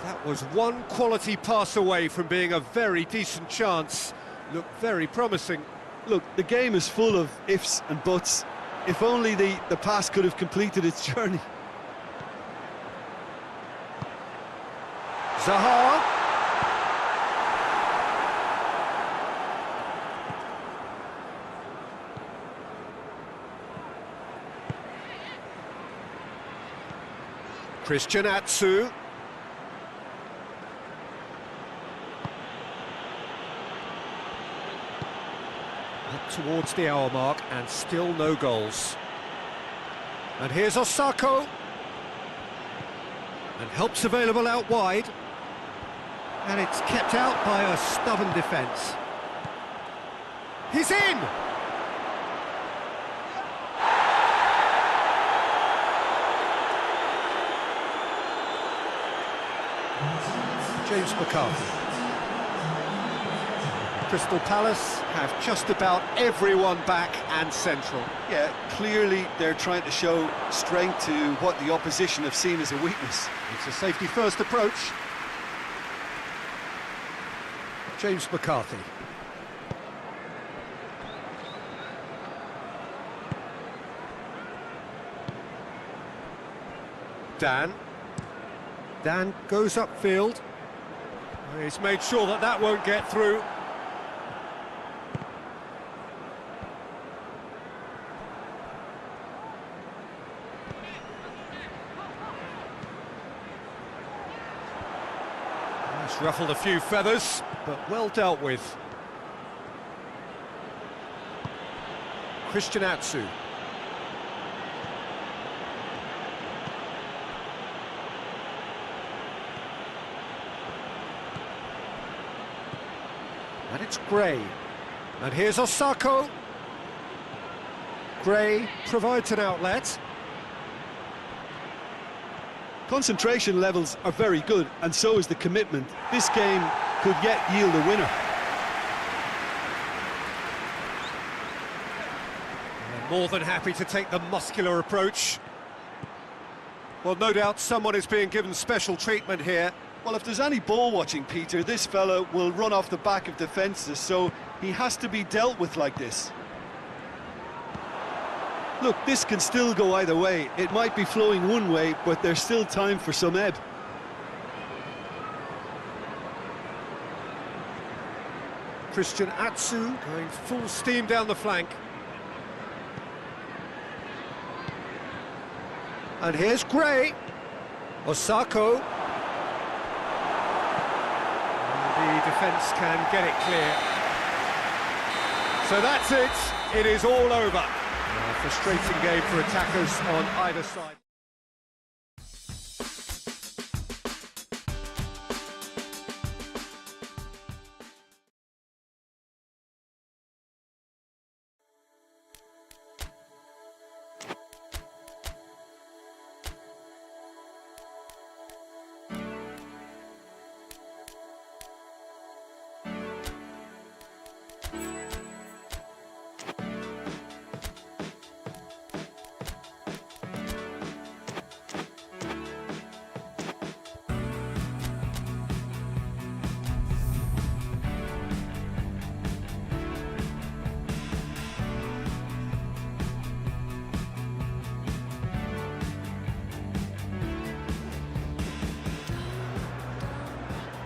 That was one quality pass away from being a very decent chance. Looked very promising. Look, the game is full of ifs and buts. If only the pass could have completed its journey. Zaha. Christian Atsu. Up towards the hour mark and still no goals. And here's Osako. And help's available out wide. And it's kept out by a stubborn defence. He's in! James McCarthy. Crystal Palace have just about everyone back and central. Yeah, clearly they're trying to show strength to what the opposition have seen as a weakness. It's a safety-first approach. James McCarthy. Dan goes upfield. He's made sure that that won't get through. It's ruffled a few feathers, but well dealt with. Christian Atsu. And it's Gray. And here's Osako. Gray provides an outlet. Concentration levels are very good, and so is the commitment. This game could yet yield a winner. They're more than happy to take the muscular approach. Well, no doubt someone is being given special treatment here. Well, if there's any ball watching, Peter, this fella will run off the back of defences, so he has to be dealt with like this. Look, this can still go either way. It might be flowing one way, but there's still time for some ebb. Christian Atsu going full steam down the flank. And here's Gray. Osako. And the defence can get it clear. So that's it. It is all over. A frustrating game for attackers on either side.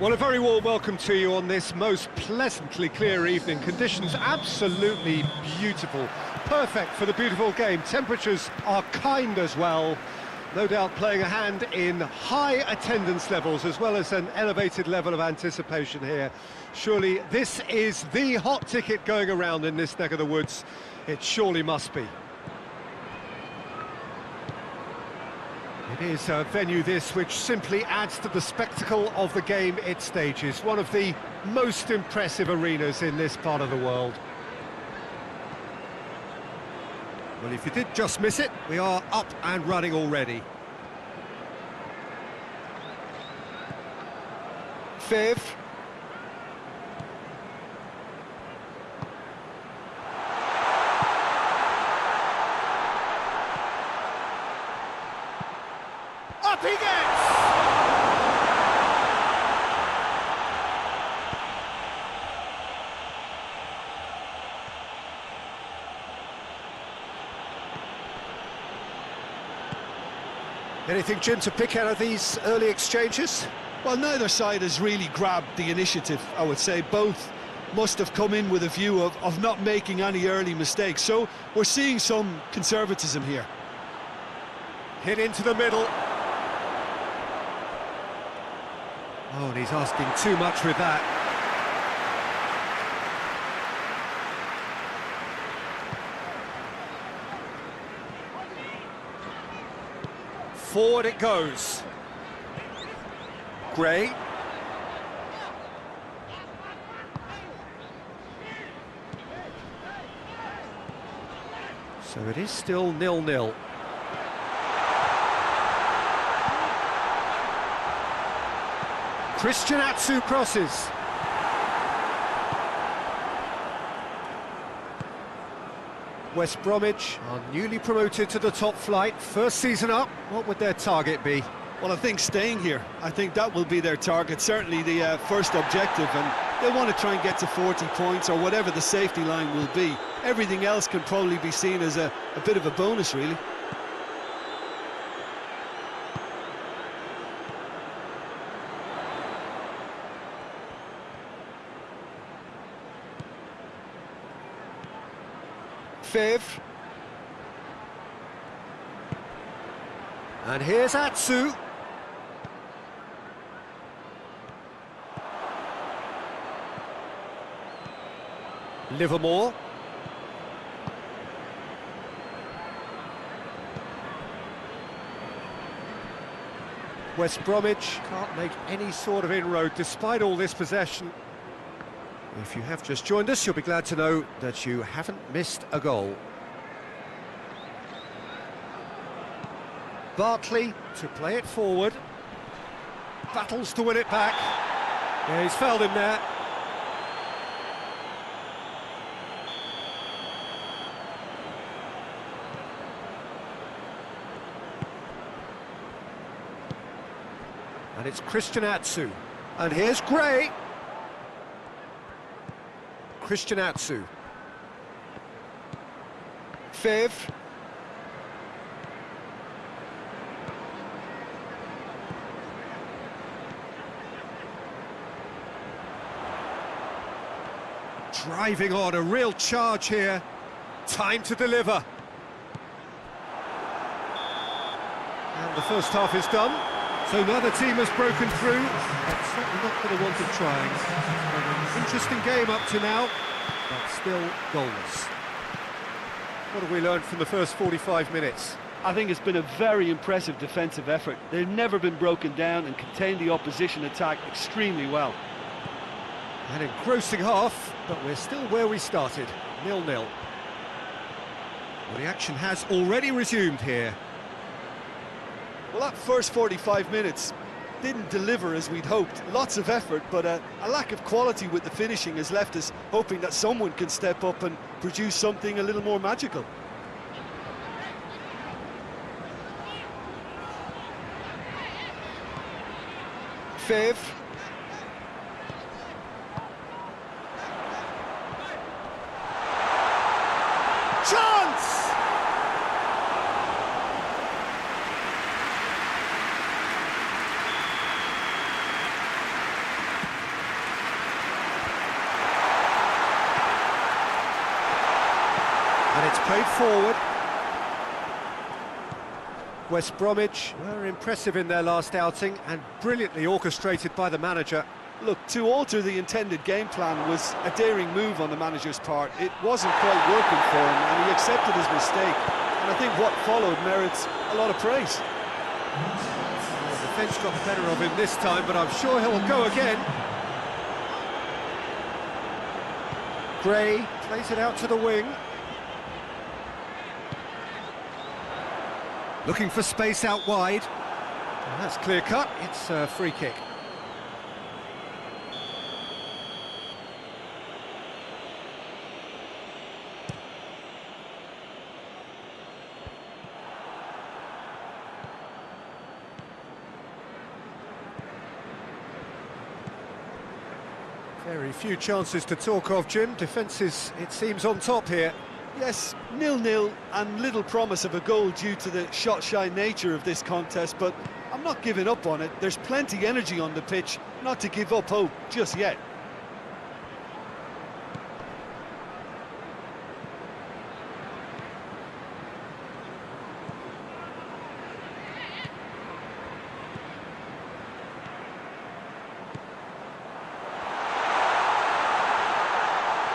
Well, a very warm welcome to you on this most pleasantly clear evening. Conditions absolutely beautiful. Perfect for the beautiful game. Temperatures are kind as well. No doubt playing a hand in high attendance levels as well as an elevated level of anticipation here. Surely this is the hot ticket going around in this neck of the woods. It surely must be. It is a venue this which simply adds to the spectacle of the game it stages. One of the most impressive arenas in this part of the world. Well, if you did just miss it, we are up and running already. Viv. Up he gets! Anything, Jim, to pick out of these early exchanges? Well, neither side has really grabbed the initiative, I would say. Both must have come in with a view of not making any early mistakes. So we're seeing some conservatism here. Hit into the middle. Oh, and he's asking too much with that. Forward it goes. Gray. So it is still 0-0. Christian Atsu crosses. West Bromwich are newly promoted to the top flight. First season up, what would their target be? Well, I think staying here. I think that will be their target, certainly the first objective, and they want to try and get to 40 points or whatever the safety line will be. Everything else can probably be seen as a bit of a bonus, really. Fifth. And here's Atsu. Livermore. West Bromwich can't make any sort of inroad despite all this possession. If you have just joined us, you'll be glad to know that you haven't missed a goal. Bartley to play it forward. Battles to win it back. Yeah, he's fouled him there. And it's Christian Atsu. And here's Gray. Christian Atsu. Fifth. Driving on, a real charge here. Time to deliver. And the first half is done. So neither team has broken through. That's certainly not for the want of trying. An interesting game up to now, but still goalless. What have we learned from the first 45 minutes? I think it's been a very impressive defensive effort. They've never been broken down and contained the opposition attack extremely well. An engrossing half, but we're still where we started, 0-0. Well, the action has already resumed here. Well, that first 45 minutes didn't deliver as we'd hoped. Lots of effort, but a lack of quality with the finishing has left us hoping that someone can step up and produce something a little more magical. Fifth. Chance! And it's played forward. West Bromwich were impressive in their last outing and brilliantly orchestrated by the manager. Look, to alter the intended game plan was a daring move on the manager's part. It wasn't quite working for him and he accepted his mistake. And I think what followed merits a lot of praise. The defence got the better of him this time, but I'm sure he'll go again. Gray plays it out to the wing. Looking for space out wide. And that's clear cut, it's a free kick. Very few chances to talk of, Jim. Defence is, it seems, on top here. Yes, 0-0 and little promise of a goal due to the shot-shy nature of this contest, but I'm not giving up on it. There's plenty energy on the pitch, not to give up hope just yet.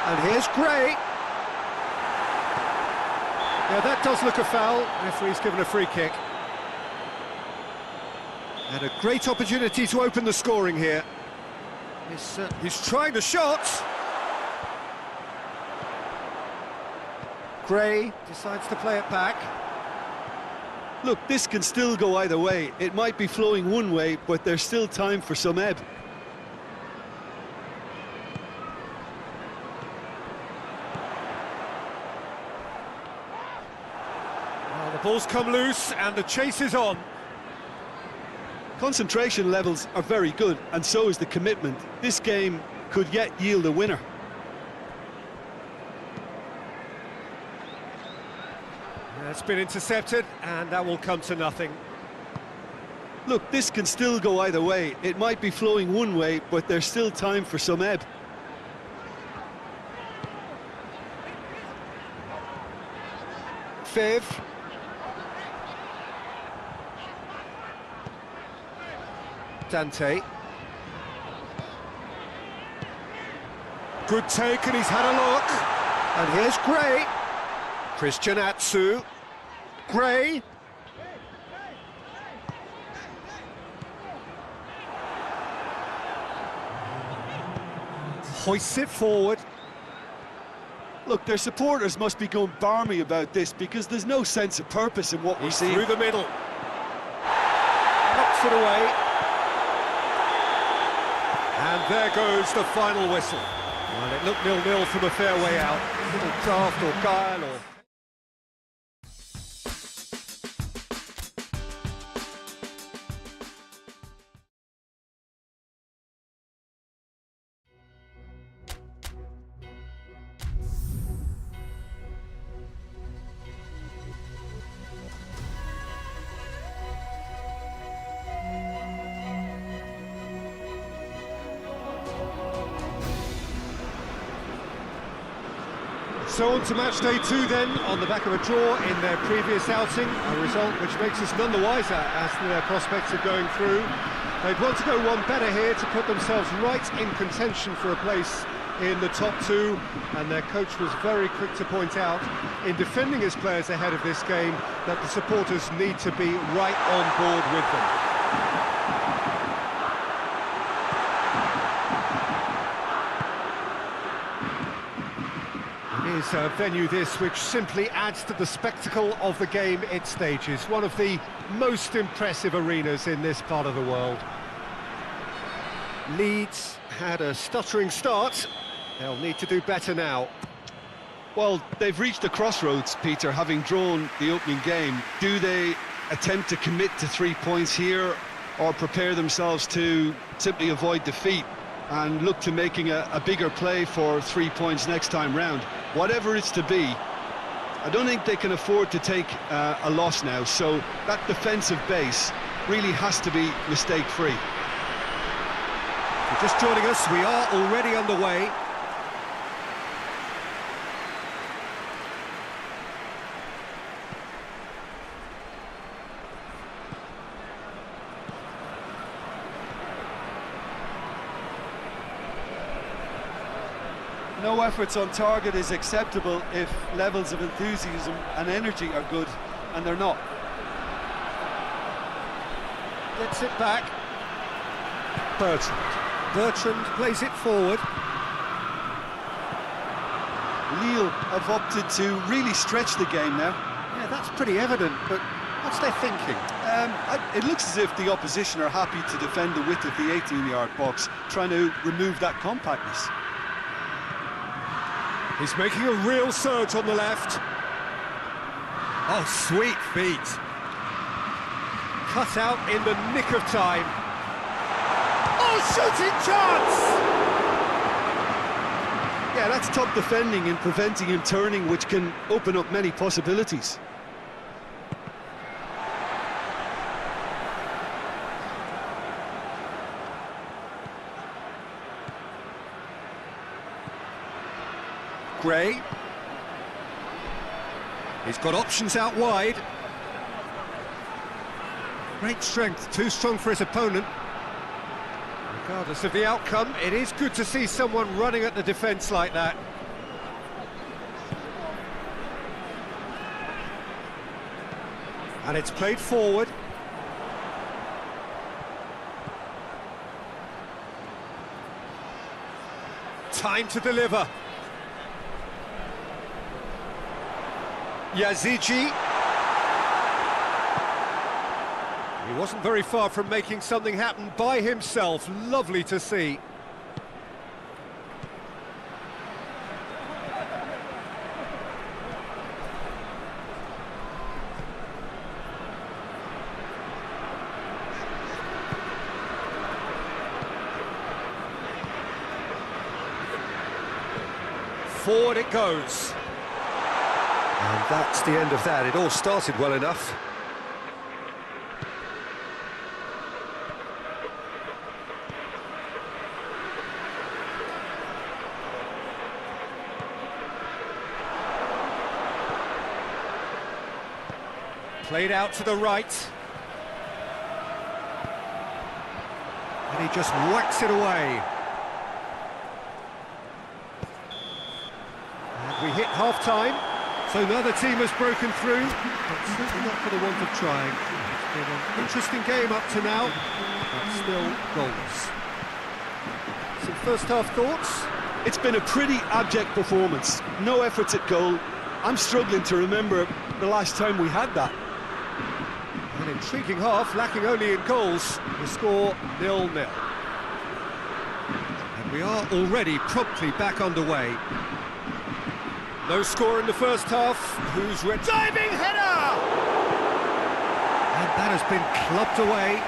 And here's Gray. Yeah, that does look a foul. Referee's given a free kick. And a great opportunity to open the scoring here. He's trying the shot. Gray decides to play it back. Look, this can still go either way. It might be flowing one way, but there's still time for some ebb. Well, the ball's come loose and the chase is on. Concentration levels are very good, and so is the commitment. This game could yet yield a winner. It's been intercepted, and that will come to nothing. Look, this can still go either way. It might be flowing one way, but there's still time for some ebb. Viv. Dante. Good take, and he's had a look. And here's Gray. Christian Atsu. Gray. Hoists it forward. Look, their supporters must be going barmy about this because there's no sense of purpose in what we're seeing. Through the middle. Knocks it away. And there goes the final whistle. Well, it looked 0-0 from a fair way out. A little craft or guile or... So on to match day 2 then, on the back of a draw in their previous outing, a result which makes us none the wiser as to their prospects of going through. They'd want to go one better here to put themselves right in contention for a place in the top 2, and their coach was very quick to point out, in defending his players ahead of this game, that the supporters need to be right on board with them. Is a venue this which simply adds to the spectacle of the game it stages. One of the most impressive arenas in this part of the world. Leeds had a stuttering start. They'll need to do better now. Well, they've reached a crossroads, Peter, having drawn the opening game. Do they attempt to commit to 3 points here, or prepare themselves to simply avoid defeat and look to making a bigger play for 3 points next time round? Whatever it's to be, I don't think they can afford to take a loss now, so that defensive base really has to be mistake-free. If you're just joining us, we are already underway. No efforts on target is acceptable if levels of enthusiasm and energy are good, and they're not. Gets it back. Bertrand plays it forward. Lille have opted to really stretch the game now. Yeah, that's pretty evident, but what's their thinking? It looks as if the opposition are happy to defend the width of the 18-yard box, trying to remove that compactness. He's making a real surge on the left. Oh, sweet feet. Cut out in the nick of time. Oh, shooting chance! Yeah, that's top defending and preventing him turning, which can open up many possibilities. Gray. He's got options out wide. Great strength, too strong for his opponent. Regardless of the outcome, it is good to see someone running at the defence like that. And it's played forward. Time to deliver. Yazici. He wasn't very far from making something happen by himself. Lovely to see. Forward it goes. And that's the end of that. It all started well enough. Played out to the right. And he just whacks it away. And we hit half-time. So another team has broken through, but certainly not for the want of trying. It's been an interesting game up to now, but still goals. Some first-half thoughts? It's been a pretty abject performance. No efforts at goal. I'm struggling to remember the last time we had that. An intriguing half, lacking only in goals. The score 0-0. And we are already promptly back underway. No score in the first half. Who's ready? Diving header! And that has been clubbed away.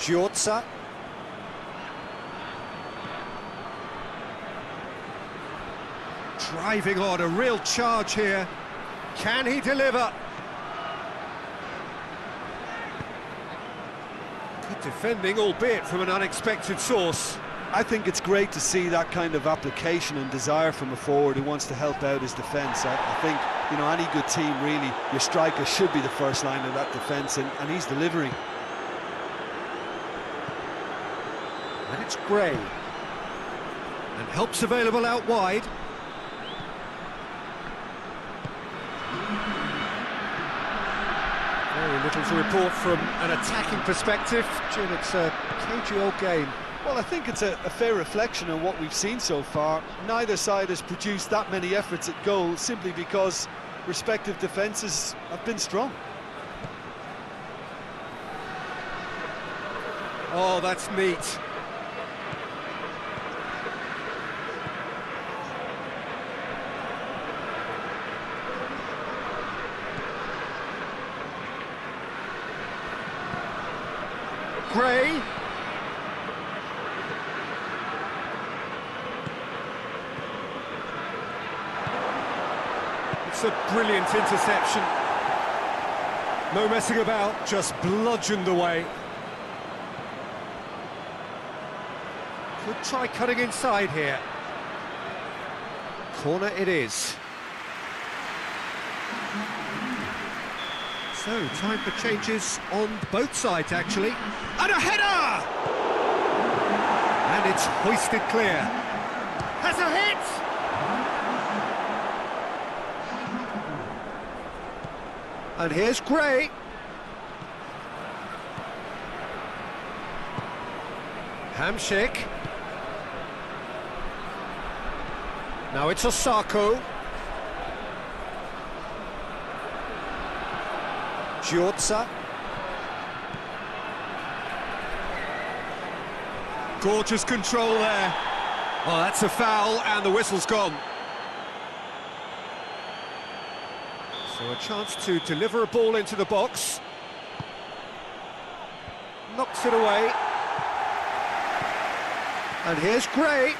Giorza. Driving on, a real charge here. Can he deliver? Good defending, albeit from an unexpected source. I think it's great to see that kind of application and desire from a forward who wants to help out his defence. I think, you know, any good team, really, your striker should be the first line of that defence, and he's delivering. And it's Gray. And help's available out wide. Very little to report from an attacking perspective. Jim, it's a cagey old game. Well, I think it's a fair reflection on what we've seen so far. Neither side has produced that many efforts at goal simply because respective defences have been strong. Oh, that's neat. Gray. It's a brilliant interception. No messing about, just bludgeoned away. Could try cutting inside here. Corner it is. So, time for changes on both sides, actually. And a header! And it's hoisted clear. Has a hit! And here's Gray. Hamsik. Now it's Osako. Giorza. Gorgeous control there. Well, that's a foul, and the whistle's gone. So a chance to deliver a ball into the box. Knocks it away. And here's Gray.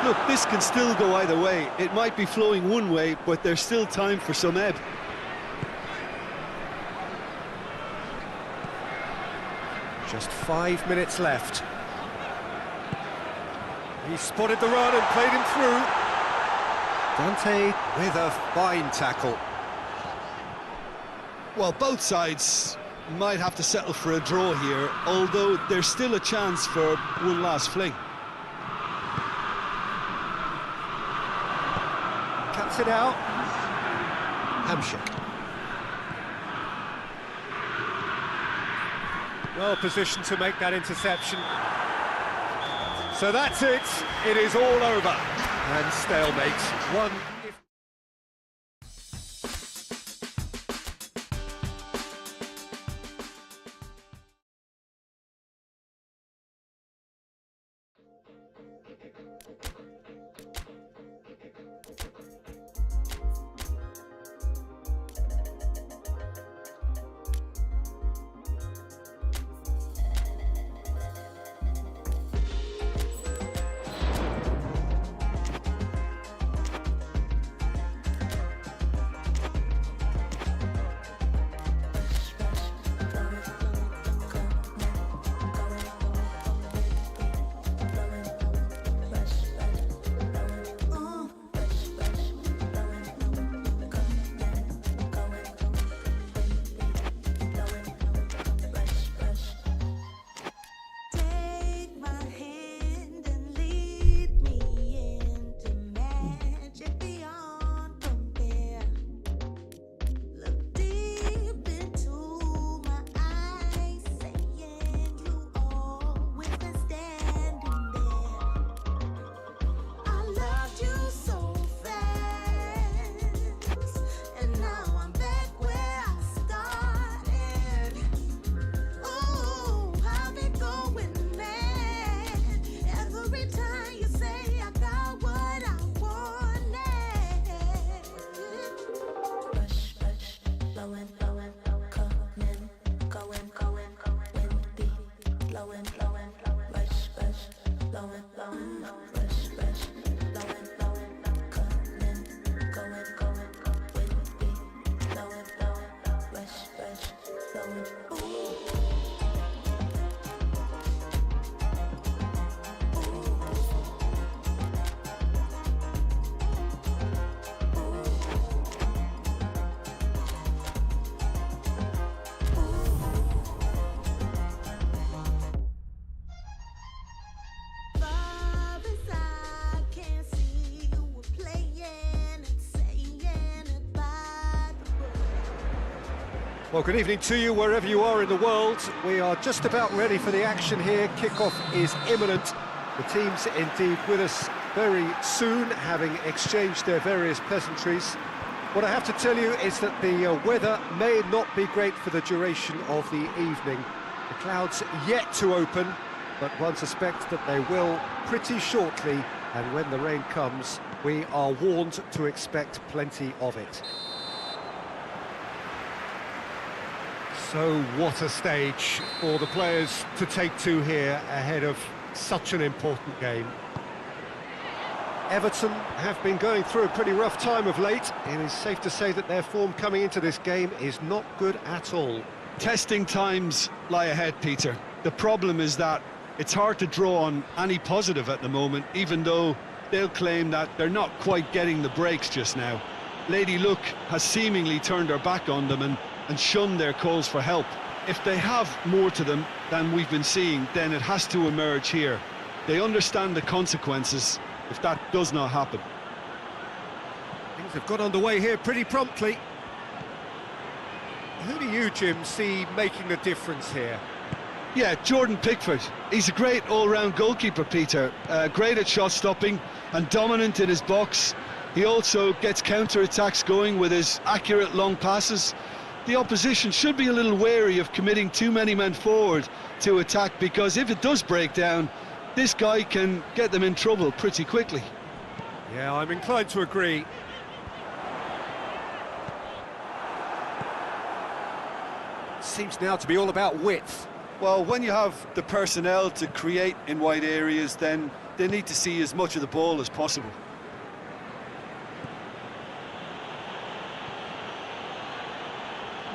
Look, this can still go either way. It might be flowing one way, but there's still time for some ebb. Just 5 minutes left. He spotted the run and played him through. Dante with a fine tackle. Well, both sides might have to settle for a draw here, although there's still a chance for one last fling. Cuts it out. Hamshik. Well positioned to make that interception. So that's it. It is all over. And stalemate. One. Well, good evening to you wherever you are in the world. We are just about ready for the action here. Kickoff is imminent. The teams indeed with us very soon, having exchanged their various pleasantries. What I have to tell you is that the weather may not be great for the duration of the evening. The clouds yet to open, but one suspects that they will pretty shortly, and when the rain comes, we are warned to expect plenty of it. So what a stage for the players to take to here ahead of such an important game. Everton have been going through a pretty rough time of late. It is safe to say that their form coming into this game is not good at all. Testing times lie ahead, Peter. The problem is that it's hard to draw on any positive at the moment, even though they'll claim that they're not quite getting the breaks just now. Lady Luck has seemingly turned her back on them and shunned their calls for help. If they have more to them than we've been seeing, then it has to emerge here. They understand the consequences if that does not happen. Things have got underway here pretty promptly. Who do you, Jim, see making the difference here? Yeah, Jordan Pickford. He's a great all-round goalkeeper, Peter. Great at shot stopping and dominant in his box. He also gets counter-attacks going with his accurate long passes. The opposition should be a little wary of committing too many men forward to attack, because if it does break down, this guy can get them in trouble pretty quickly. Yeah, I'm inclined to agree. Seems now to be all about width. Well, when you have the personnel to create in wide areas, then they need to see as much of the ball as possible.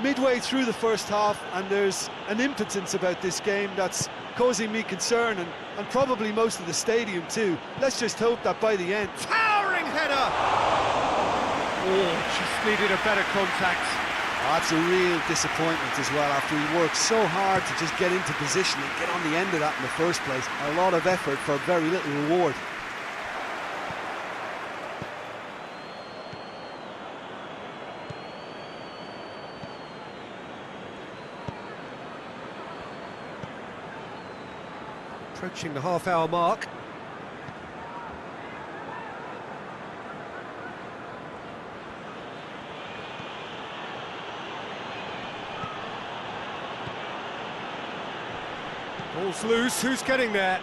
Midway through the first half, and there's an impotence about this game that's causing me concern, and probably most of the stadium too. Let's just hope that by the end... Towering header! Oh, just needed a better contact. Oh, that's a real disappointment as well, after he worked so hard to just get into position and get on the end of that in the first place. A lot of effort for very little reward. Approaching the half-hour mark. Ball's loose, who's getting there?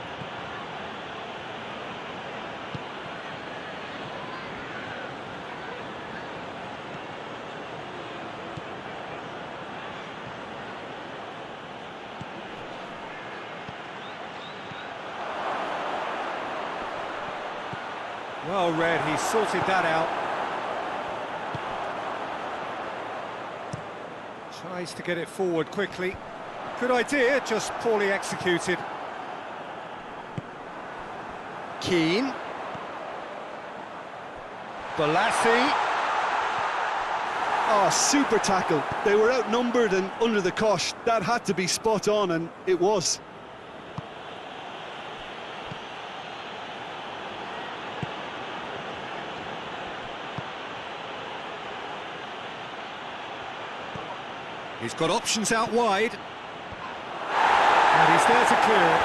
Well read, he sorted that out. Tries to get it forward quickly. Good idea, just poorly executed. Keane. Balassi. Oh, super tackle. They were outnumbered and under the cosh. That had to be spot on, and it was. He's got options out wide. And he's there to clear it.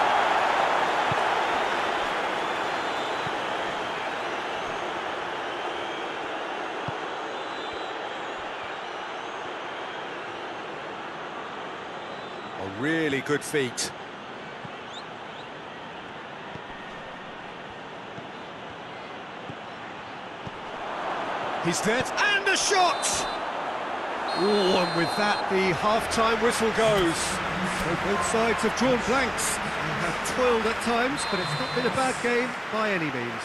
A really good feat. He's there, and a shot! Oh, and with that, the half-time whistle goes. So both sides have drawn blanks. They have toiled at times, but it's not been a bad game by any means.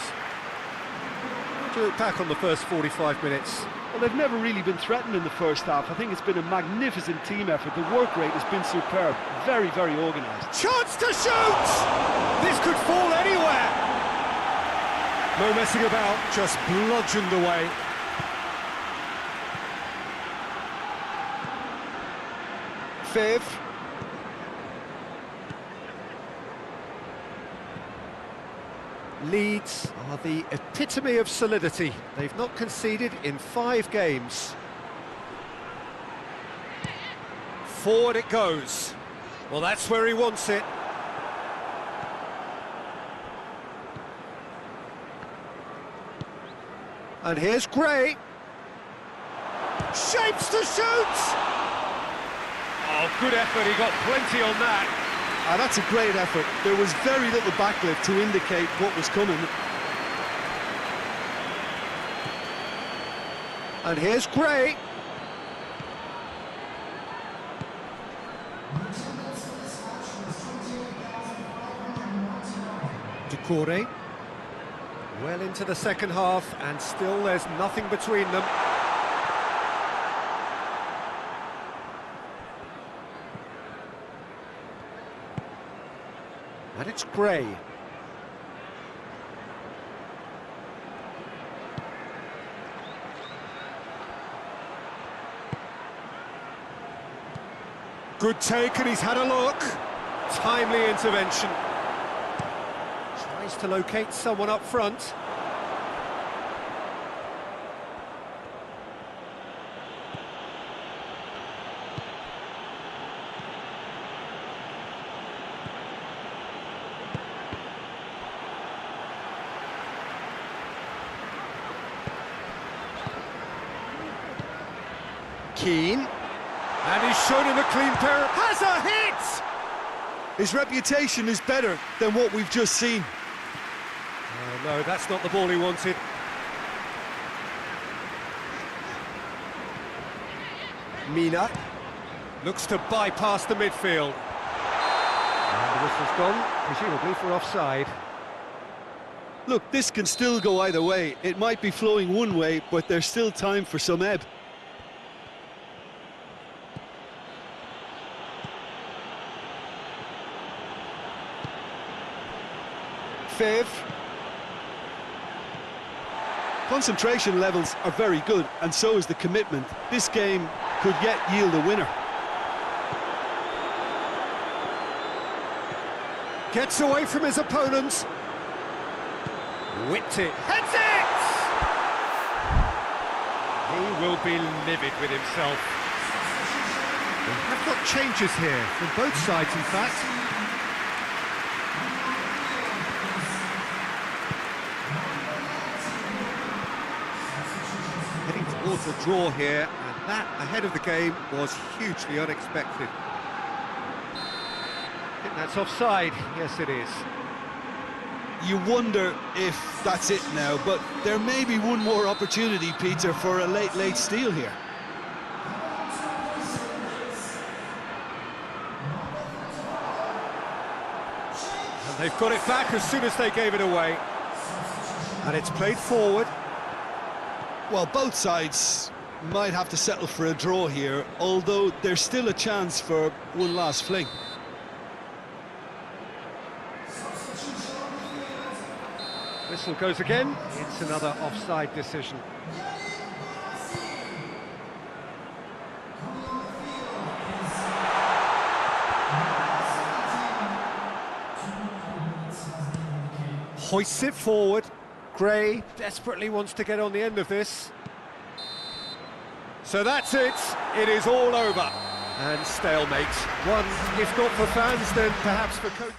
To look back on the first 45 minutes. Well, they've never really been threatened in the first half. I think it's been a magnificent team effort. The work rate has been superb. Very, very organised. Chance to shoot! This could fall anywhere! No messing about, just bludgeoned away. Viv. Leeds are the epitome of solidity. They've not conceded in 5 games. Forward it goes. Well, that's where he wants it. And here's Gray. Shapes to shoot! Oh, good effort, he got plenty on that. Ah, that's a great effort. There was very little backlift to indicate what was coming. And here's Gray. Decore. Well into the second half, and still there's nothing between them. And it's Gray. Good take, and he's had a look. Timely intervention. Tries to locate someone up front. Keane, and he's shown him a clean pair. Has a hit! His reputation is better than what we've just seen. Oh, no, that's not the ball he wanted. Mina looks to bypass the midfield. And the whistle's gone, presumably for offside. Look, this can still go either way. It might be flowing one way, but there's still time for some ebb. Viv. Concentration levels are very good, and so is the commitment. This game could yet yield a winner. Gets away from his opponents. Whipped it. Heads it! He will be livid with himself. We have got changes here from both sides, in fact. It's a draw here, and that, ahead of the game, was hugely unexpected. I think that's offside. Yes, it is. You wonder if that's it now, but there may be one more opportunity, Peter, for a late steal here. And they've got it back as soon as they gave it away. And it's played forward. Well, both sides might have to settle for a draw here, although there's still a chance for one last fling. Whistle goes again. It's another offside decision. Hoists it forward. Gray desperately wants to get on the end of this. So that's it. It is all over. And stalemate. One, if not for fans, then perhaps for coach.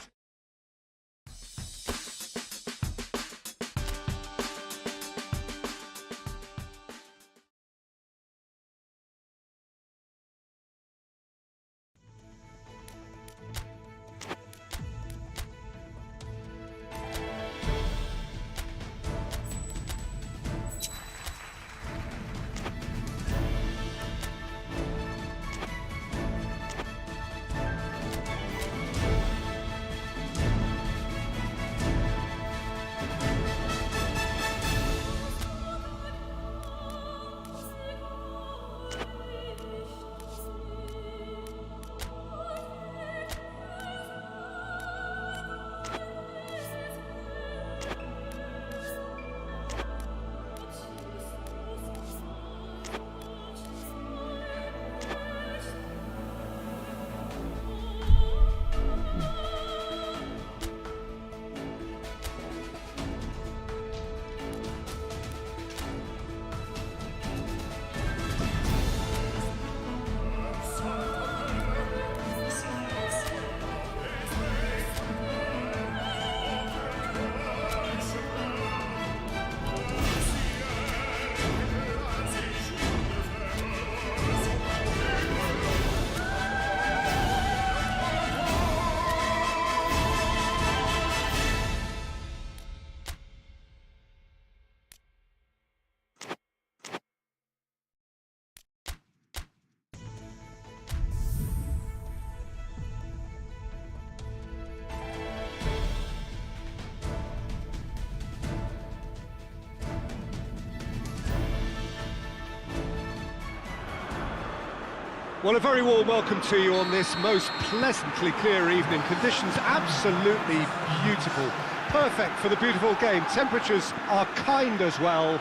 Well, a very warm welcome to you on this most pleasantly clear evening. Conditions absolutely beautiful. Perfect for the beautiful game. Temperatures are kind as well.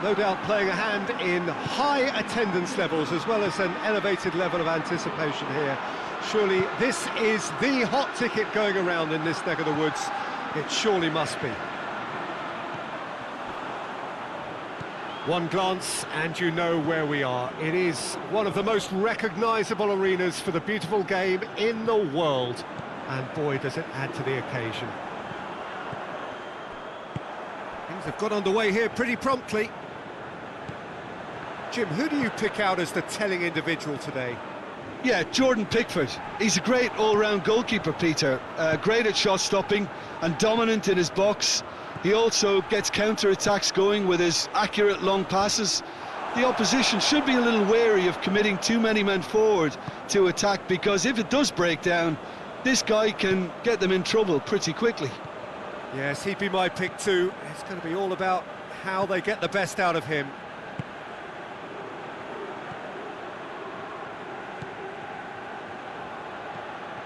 No doubt playing a hand in high attendance levels as well as an elevated level of anticipation here. Surely this is the hot ticket going around in this neck of the woods. It surely must be. One glance and you know where we are. It is one of the most recognisable arenas for the beautiful game in the world. And boy, does it add to the occasion. Things have got underway here pretty promptly. Jim, who do you pick out as the telling individual today? Yeah, Jordan Pickford. He's a great all-round goalkeeper, Peter. Great at shot stopping and dominant in his box. He also gets counter-attacks going with his accurate long passes. The opposition should be a little wary of committing too many men forward to attack, because if it does break down, this guy can get them in trouble pretty quickly. Yes, he'd be my pick too. It's going to be all about how they get the best out of him.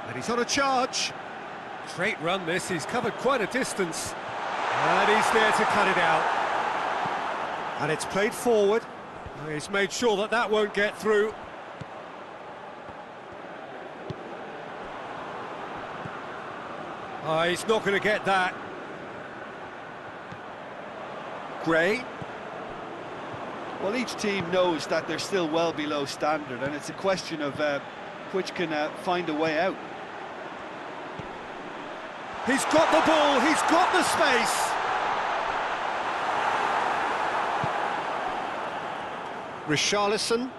And he's on a charge. Great run this, he's covered quite a distance. And he's there to cut it out. And it's played forward. He's made sure that that won't get through. Oh, he's not going to get that. Gray. Well, each team knows that they're still well below standard, and it's a question of which can find a way out. He's got the ball, he's got the space. Richarlison.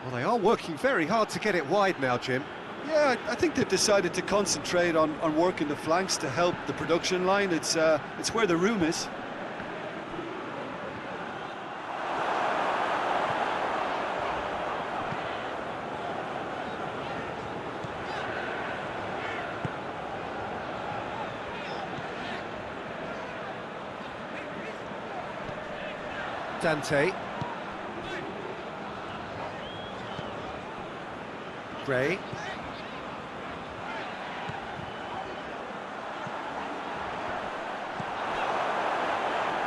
Well, they are working very hard to get it wide now, Jim. Yeah, I think they've decided to concentrate on working the flanks to help the production line. It's where the room is. Dante. Gray.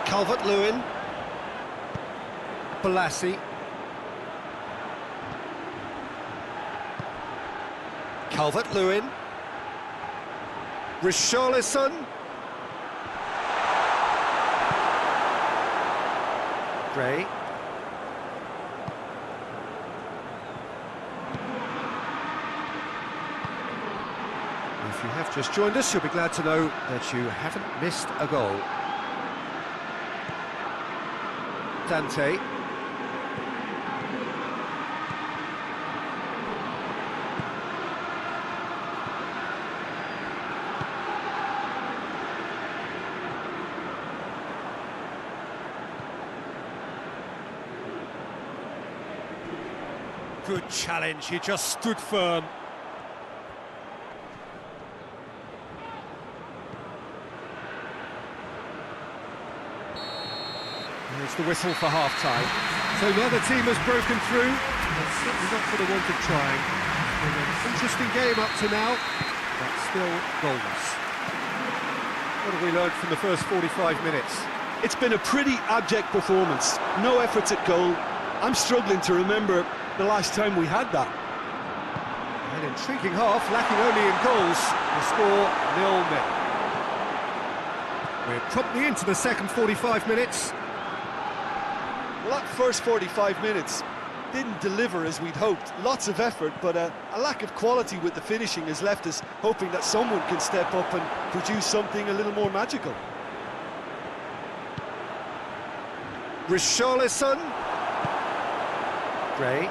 Calvert-Lewin. Balassi. Calvert-Lewin. Richarlison. Gray. If you have just joined us, you'll be glad to know that you haven't missed a goal. Dante. Good challenge, he just stood firm. There's the whistle for half-time. So neither team has broken through, but certainly not for the want of trying. It's been an interesting game up to now, but still goalless. What have we learned from the first 45 minutes? It's been a pretty abject performance. No efforts at goal. I'm struggling to remember the last time we had that. An intriguing half, lacking only in goals. The score 0-0. We're promptly into the second 45 minutes. Well, that first 45 minutes didn't deliver as we'd hoped. Lots of effort, but a lack of quality with the finishing has left us hoping that someone can step up and produce something a little more magical. Richarlison. Gray.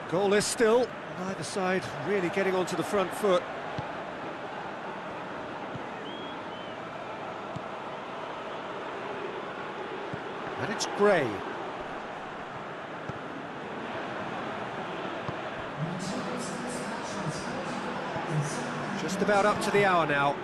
Goalless still, neither side really getting onto the front foot. And it's Gray. Just about up to the hour now.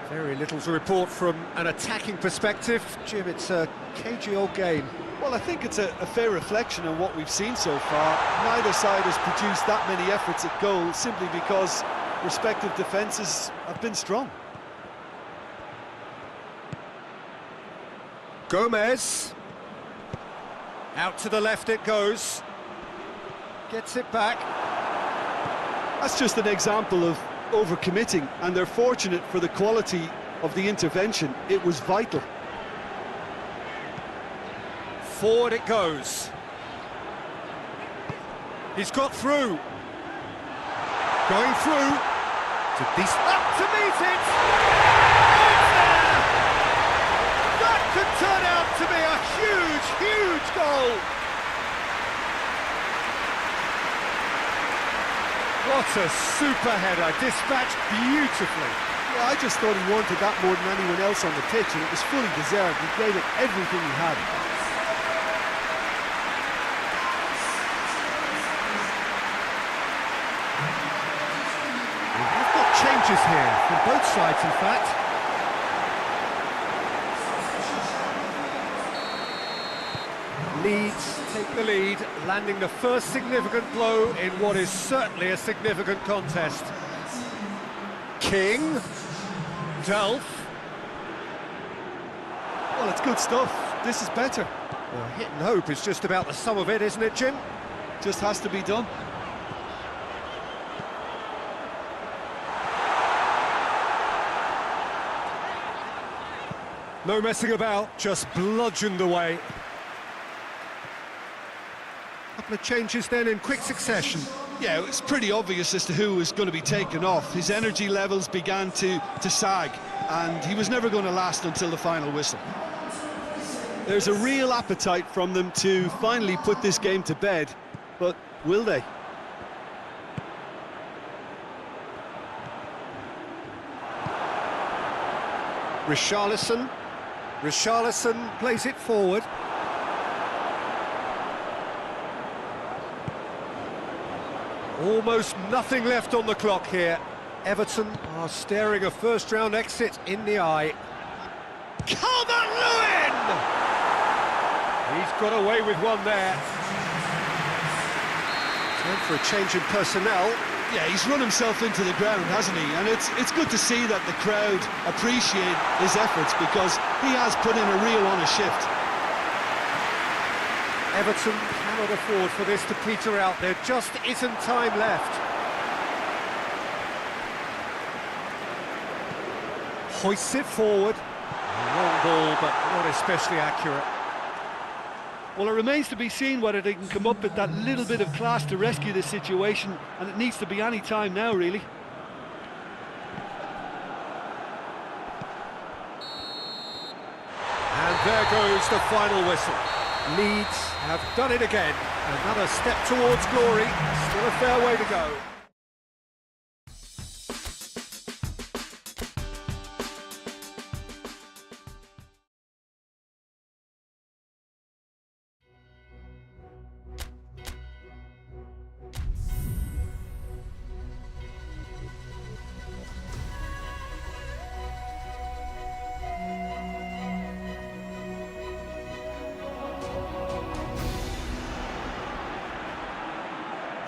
Very little to report from an attacking perspective. Jim, it's a cagey old game. Well, I think it's a fair reflection on what we've seen so far. Neither side has produced that many efforts at goal simply because respective defences have been strong. Gomez. Out to the left it goes. Gets it back. That's just an example of overcommitting, and they're fortunate for the quality of the intervention. It was vital. Forward it goes. He's got through. Going through. To up to meet it. It's there. That could turn out to be a huge, huge goal. What a super header, dispatched beautifully. Yeah, I just thought he wanted that more than anyone else on the pitch, and it was fully deserved. He gave it everything he had. Changes here from both sides, in fact. Leeds take the lead, landing the first significant blow in what is certainly a significant contest. King. Delph. Well, it's good stuff. This is better. Well, hit and hope is just about the sum of it, isn't it, Jim? Just has to be done. No messing about, just bludgeoned away. A couple of changes then in quick succession. Yeah, it's pretty obvious as to who was going to be taken off. His energy levels began to sag, and he was never going to last until the final whistle. There's a real appetite from them to finally put this game to bed, but will they? Richarlison plays it forward. Almost nothing left on the clock here. Everton are staring a first-round exit in the eye. Calvert-Lewin! He's got away with one there. Time for a change in personnel. Yeah, he's run himself into the ground, hasn't he? And it's good to see that the crowd appreciate his efforts, because he has put in a real honest shift. Everton cannot afford for this to peter out. There just isn't time left. Hoists it forward. Long ball, but not especially accurate. Well, it remains to be seen whether they can come up with that little bit of class to rescue this situation, and it needs to be any time now, really. And there goes the final whistle. Leeds have done it again. Another step towards glory. Still a fair way to go.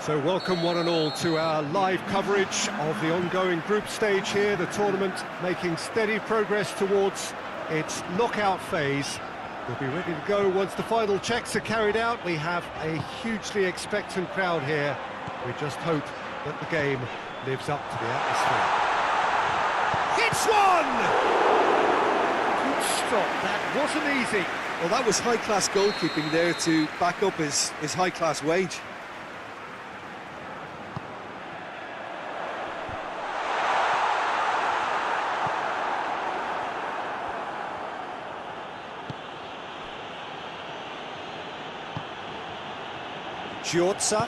So welcome one and all to our live coverage of the ongoing group stage here, the tournament making steady progress towards its knockout phase. We'll be ready to go once the final checks are carried out. We have a hugely expectant crowd here. We just hope that the game lives up to the atmosphere. It's one! Good stop, that wasn't easy. Well, that was high-class goalkeeping there to back up his high-class wage. Giotza.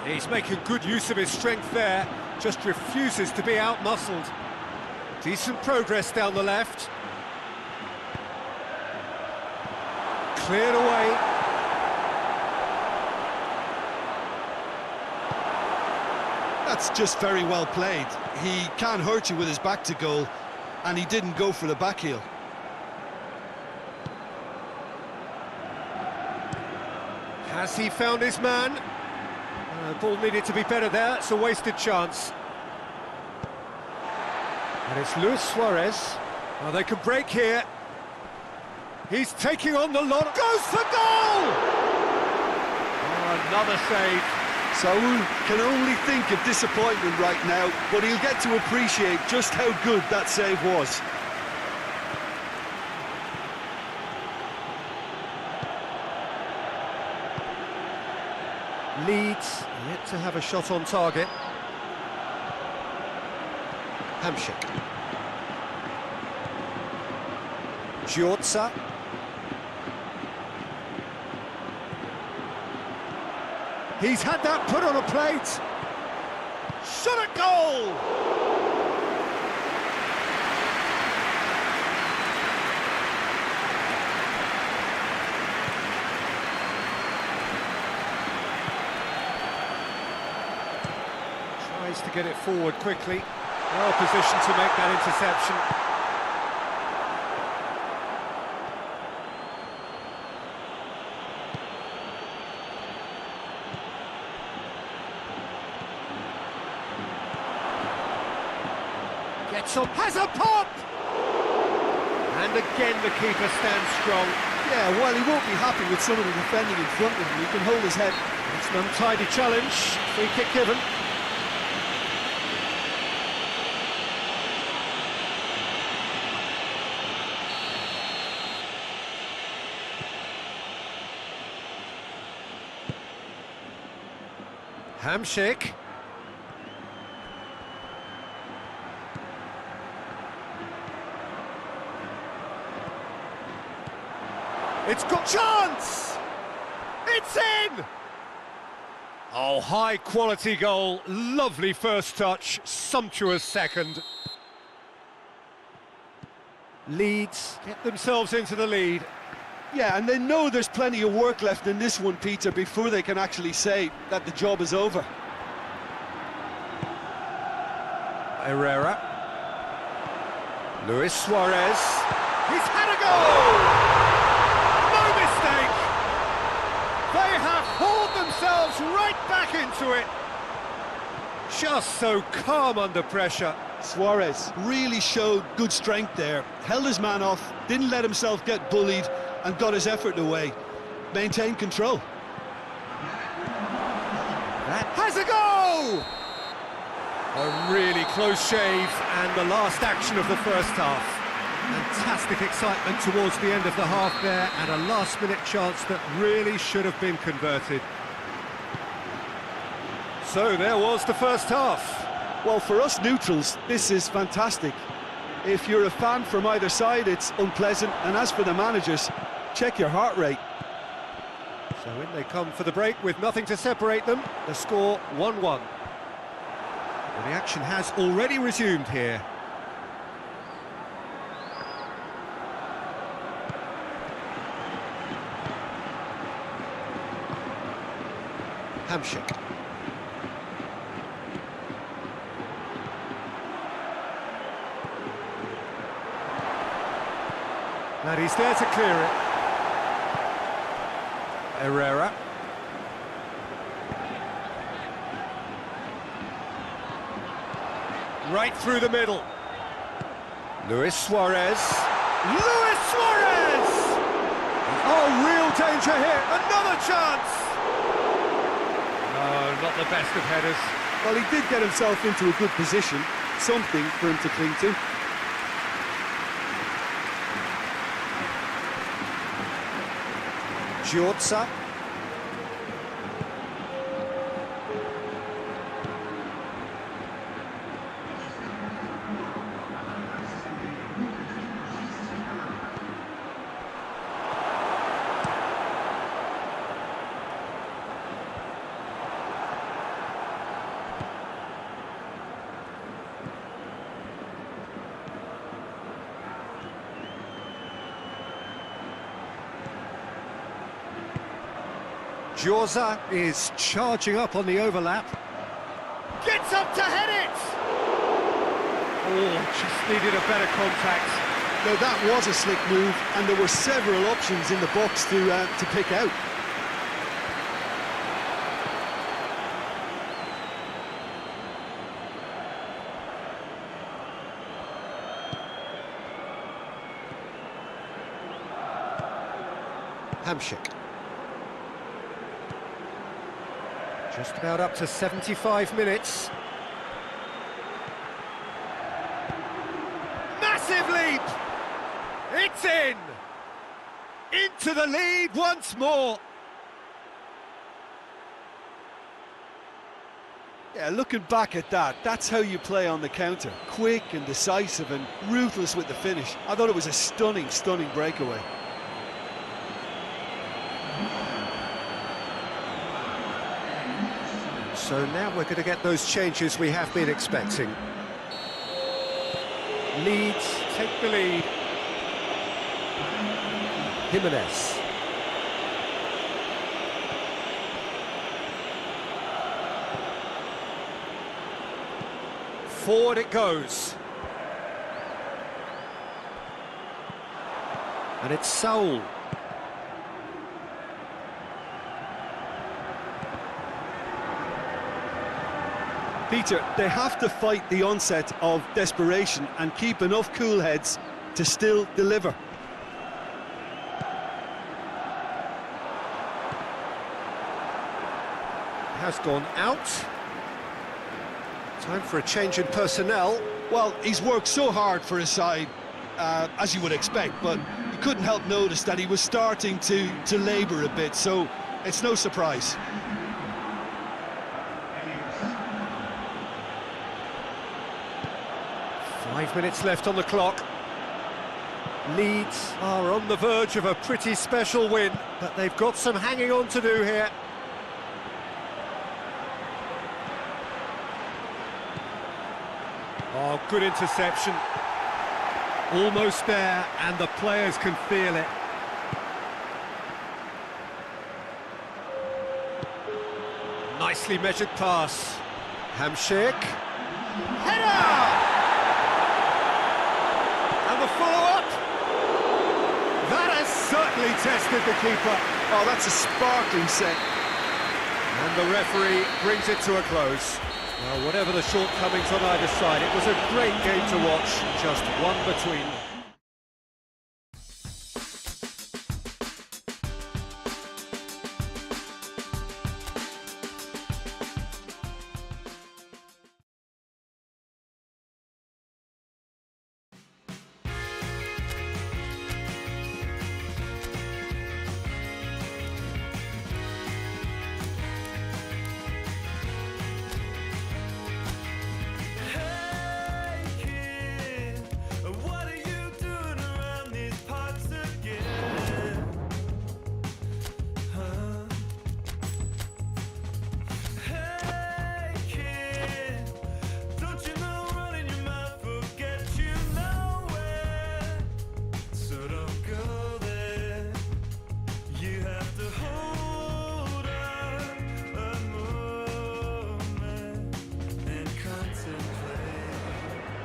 He's making good use of his strength there, just refuses to be out-muscled. Decent progress down the left. Cleared away. That's just very well played. He can hurt you with his back to goal, and he didn't go for the back heel. Has he found his man? Ball needed to be better there, it's a wasted chance. And it's Luis Suarez. Well, they can break here. He's taking on the lot. Goes for goal! Oh, another save. Saul can only think of disappointment right now, but he'll get to appreciate just how good that save was. Leeds yet to have a shot on target. Hamsik. Giotza. He's had that put on a plate. Shot at goal! Tries to get it forward quickly. Well positioned to make that interception. Gets up, has a pop! And again the keeper stands strong. Yeah, well, he won't be happy with some of the defending in front of him. He can hold his head. It's an untidy challenge, free kick given. Hamsik. It's got chance! It's in! Oh, high quality goal, lovely first touch, sumptuous second. Leeds get themselves into the lead. Yeah, and they know there's plenty of work left in this one, Peter, before they can actually say that the job is over. Herrera. Luis Suarez. He's had a goal! No mistake! They have hauled themselves right back into it. Just so calm under pressure. Suarez really showed good strength there, held his man off, didn't let himself get bullied, and got his effort away. Maintained control. That has a goal! A really close shave, and the last action of the first half. Fantastic excitement towards the end of the half there, and a last-minute chance that really should have been converted. So there was the first half. Well, for us neutrals, this is fantastic. If you're a fan from either side, it's unpleasant, and as for the managers, check your heart rate. So in they come for the break with nothing to separate them. The score 1-1. Well, the action has already resumed here. Hamsik. And he's there to clear it. Herrera. Right through the middle. Luis Suarez. Luis Suarez! Oh, real danger here. Another chance! No, not the best of headers. Well, he did get himself into a good position, something for him to cling to. Giorza. Giorza is charging up on the overlap. Gets up to head it! Oh, just needed a better contact. Now that was a slick move, and there were several options in the box to pick out. Hamsik. Just about up to 75 minutes. Massive leap! It's in! Into the lead once more! Yeah, looking back at that, that's how you play on the counter. Quick and decisive and ruthless with the finish. I thought it was a stunning, stunning breakaway. So now we're going to get those changes we have been expecting. Leeds take the lead. Jimenez. Forward it goes. And it's Saul. Peter, they have to fight the onset of desperation and keep enough cool heads to still deliver. has gone out. Time for a change in personnel. Well, he's worked so hard for his side, as you would expect, but you couldn't help notice that he was starting to labour a bit, so it's no surprise. Five minutes left on the clock. Leeds are on the verge of a pretty special win, but they've got some hanging on to do here. Oh, good interception. Almost there, and the players can feel it. Nicely measured pass. Hamsik. Header! And the follow-up. That has certainly tested the keeper. Oh, that's a sparkling set. And the referee brings it to a close. Well, whatever the shortcomings on either side, it was a great game to watch, just one between them.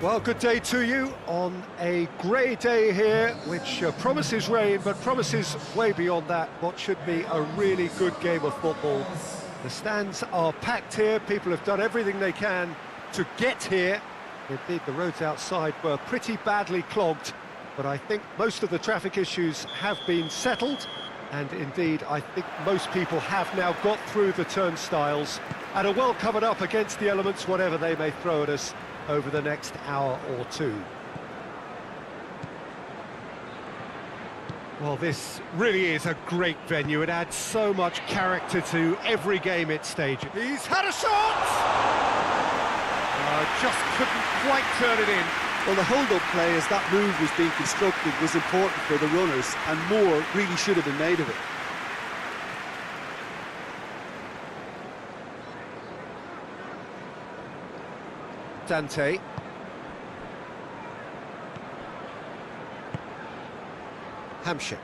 Well, good day to you on a grey day here, which promises rain, but promises way beyond that what should be a really good game of football. The stands are packed here, people have done everything they can to get here. Indeed, the roads outside were pretty badly clogged, but I think most of the traffic issues have been settled, and indeed, I think most people have now got through the turnstiles and are well covered up against the elements, whatever they may throw at us over the next hour or two. Well, this really is a great venue. It adds so much character to every game it stages. He's had a shot! Just couldn't quite turn it in. Well, the hold-up play as that move was being constructed was important for the runners, and more really should have been made of it. Dante. Hamsik.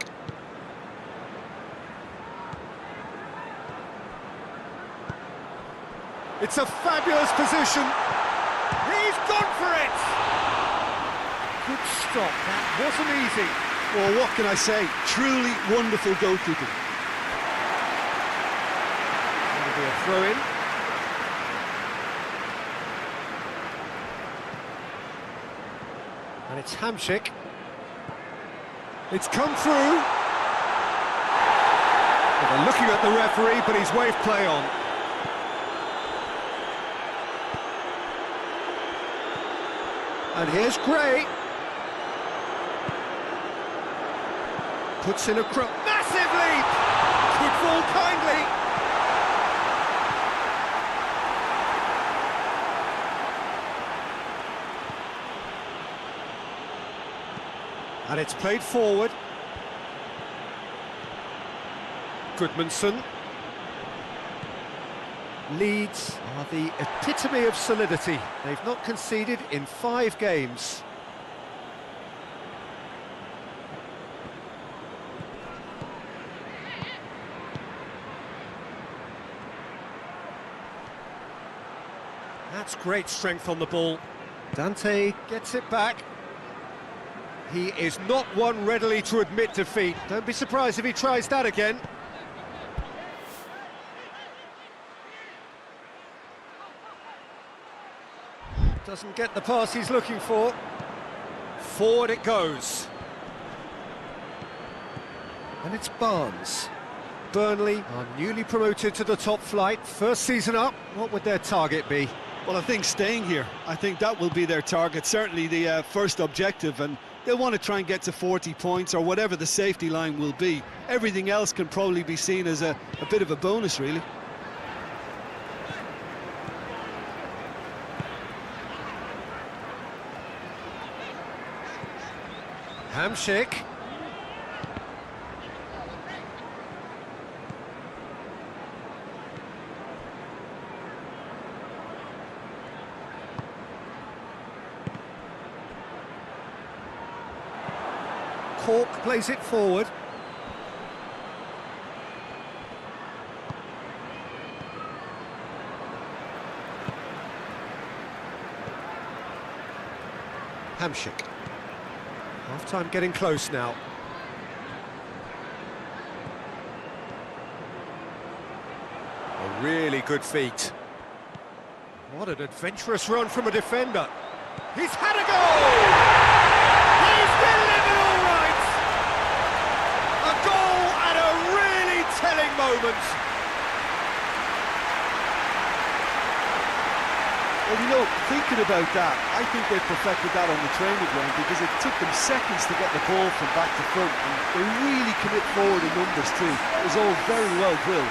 It's a fabulous position. He's gone for it! Good stop, that wasn't easy. Well, what can I say? Truly wonderful goalkeeping. That'll be a throw-in. And it's Hamsik. It's come through. Well, they're looking at the referee, but he's waved play on. And here's Gray. Puts in a massive leap! Could fall kindly. And it's played forward. Goodmanson. Leeds are the epitome of solidity. They've not conceded in 5 games. That's great strength on the ball. Dante gets it back. He is not one readily to admit defeat. Don't be surprised if he tries that again. Doesn't get the pass he's looking for. Forward it goes. And it's Barnes. Burnley are newly promoted to the top flight. First season up, what would their target be? Well, I think staying here. I think that will be their target, certainly the first objective, and they'll want to try and get to 40 points or whatever the safety line will be. Everything else can probably be seen as a bit of a bonus, really. Hamsik. Cork plays it forward. Hamsik. Half-time getting close now. A really good feat. What an adventurous run from a defender. He's had a goal! He's delivered all right! A goal at a really telling moment. Well, you know, thinking about that, I think they perfected that on the training ground because it took them seconds to get the ball from back to front, and they really commit forward in numbers too. It was all very well drilled.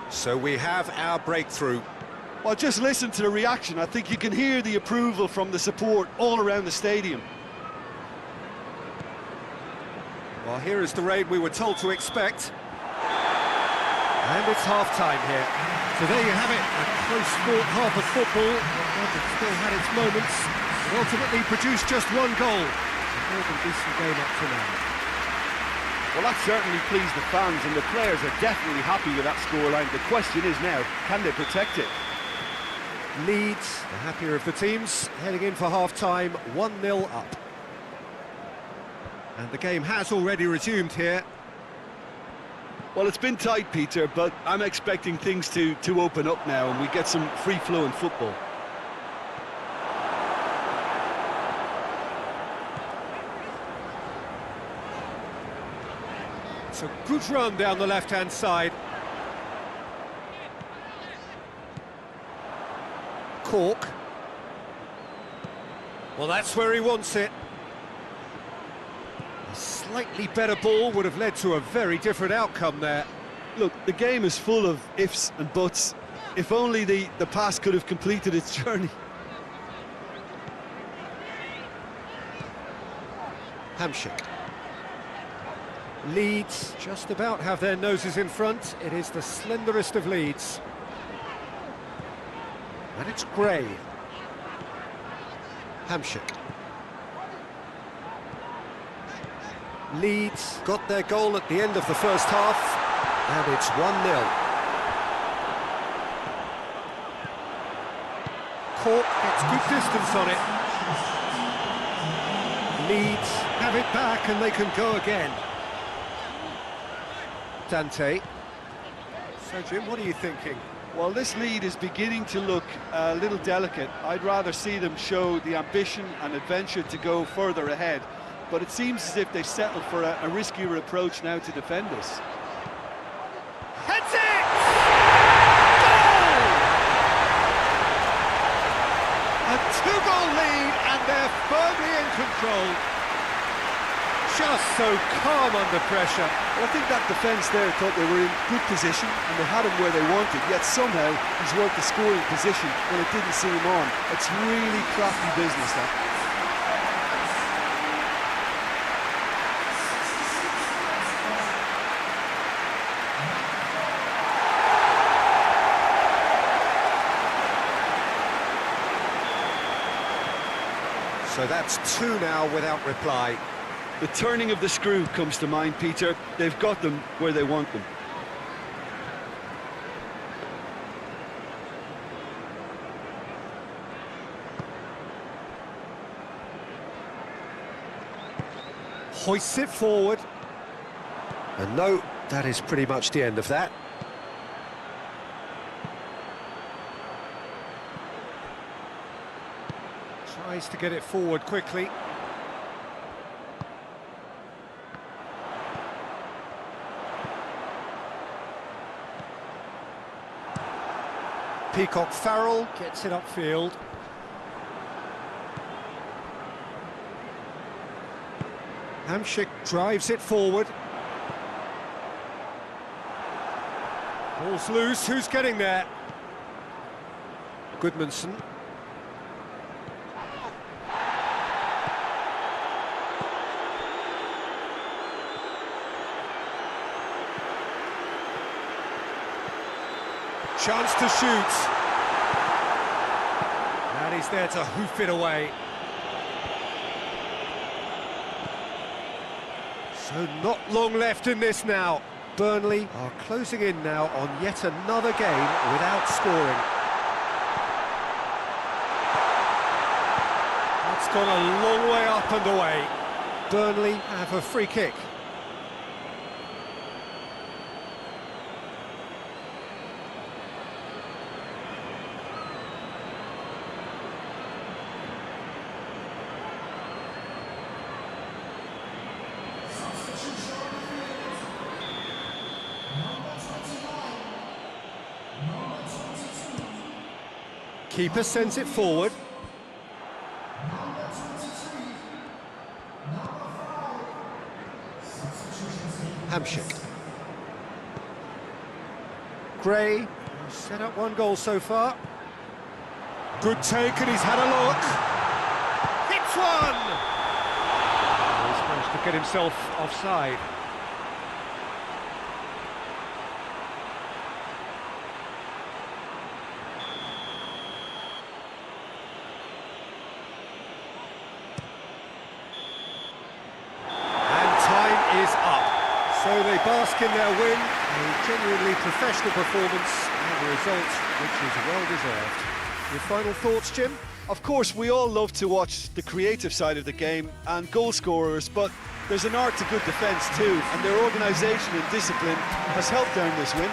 So we have our breakthrough. Well, just listen to the reaction. I think you can hear the approval from the support all around the stadium. Well, here is the rain we were told to expect. And it's half-time here. So there you have it, a close-fought half of football. It still had its moments, but ultimately produced just one goal. A more than decent game up to now. Well, that certainly pleased the fans, and the players are definitely happy with that scoreline. The question is now, can they protect it? Leeds, the happier of the teams, heading in for half-time, 1-0 up. And the game has already resumed here. Well, it's been tight, Peter, but I'm expecting things to open up now and we get some free-flowing football. It's a good run down the left-hand side. Cork. Well, that's where he wants it. A slightly better ball would have led to a very different outcome there. Look, the game is full of ifs and buts. If only the pass could have completed its journey. Hamsik. Leeds just about have their noses in front. It is the slenderest of leads. And it's Gray. Hamsik. Leeds got their goal at the end of the first half, and it's 1-0. Cork gets good distance on it. Leeds have it back and they can go again. Dante. So, Jim, what are you thinking? Well, this lead is beginning to look a little delicate. I'd rather see them show the ambition and adventure to go further ahead. But it seems as if they settled for a riskier approach now to defend this. Heads it! Goal! A two-goal lead, and they're firmly in control. Just so calm under pressure. Well, I think that defence there thought they were in good position and they had him where they wanted, yet somehow he's worked the scoring position when it didn't see him on. It's really crafty business, that. So that's two now without reply. The turning of the screw comes to mind, Peter. They've got them where they want them. Hoists it forward. And no, that is pretty much the end of that. Tries to get it forward quickly. Peacock Farrell gets it upfield. Hamsik drives it forward. Ball's loose, who's getting there? Goodmanson. Chance to shoot. And he's there to hoof it away. So not long left in this now. Burnley are closing in now on yet another game without scoring. That's gone a long way up and away. Burnley have a free kick. Keeper sends it forward. Hamsik. Gray set up one goal so far. Good take, and he's had a look. Hits one! He's managed to Won't get himself offside. And time is up. So they bask in their win, a genuinely professional performance, and a result which is well deserved. Your final thoughts, Jim? Of course, we all love to watch the creative side of the game and goal scorers, but there's an art to good defence too, and their organisation and discipline has helped earn this win.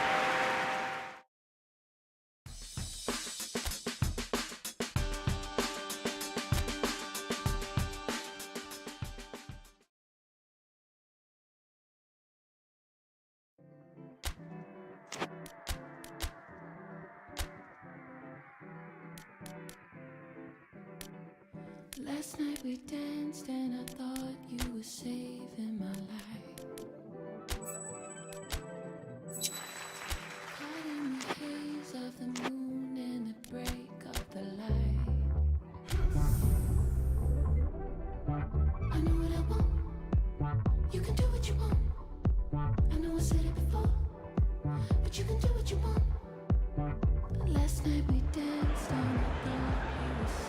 Last night we danced and I thought you were saving my life. Caught in the haze of the moon and the break of the light. I know what I want. You can do what you want. I know I said it before, but you can do what you want. But last night we danced and I thought you were saving.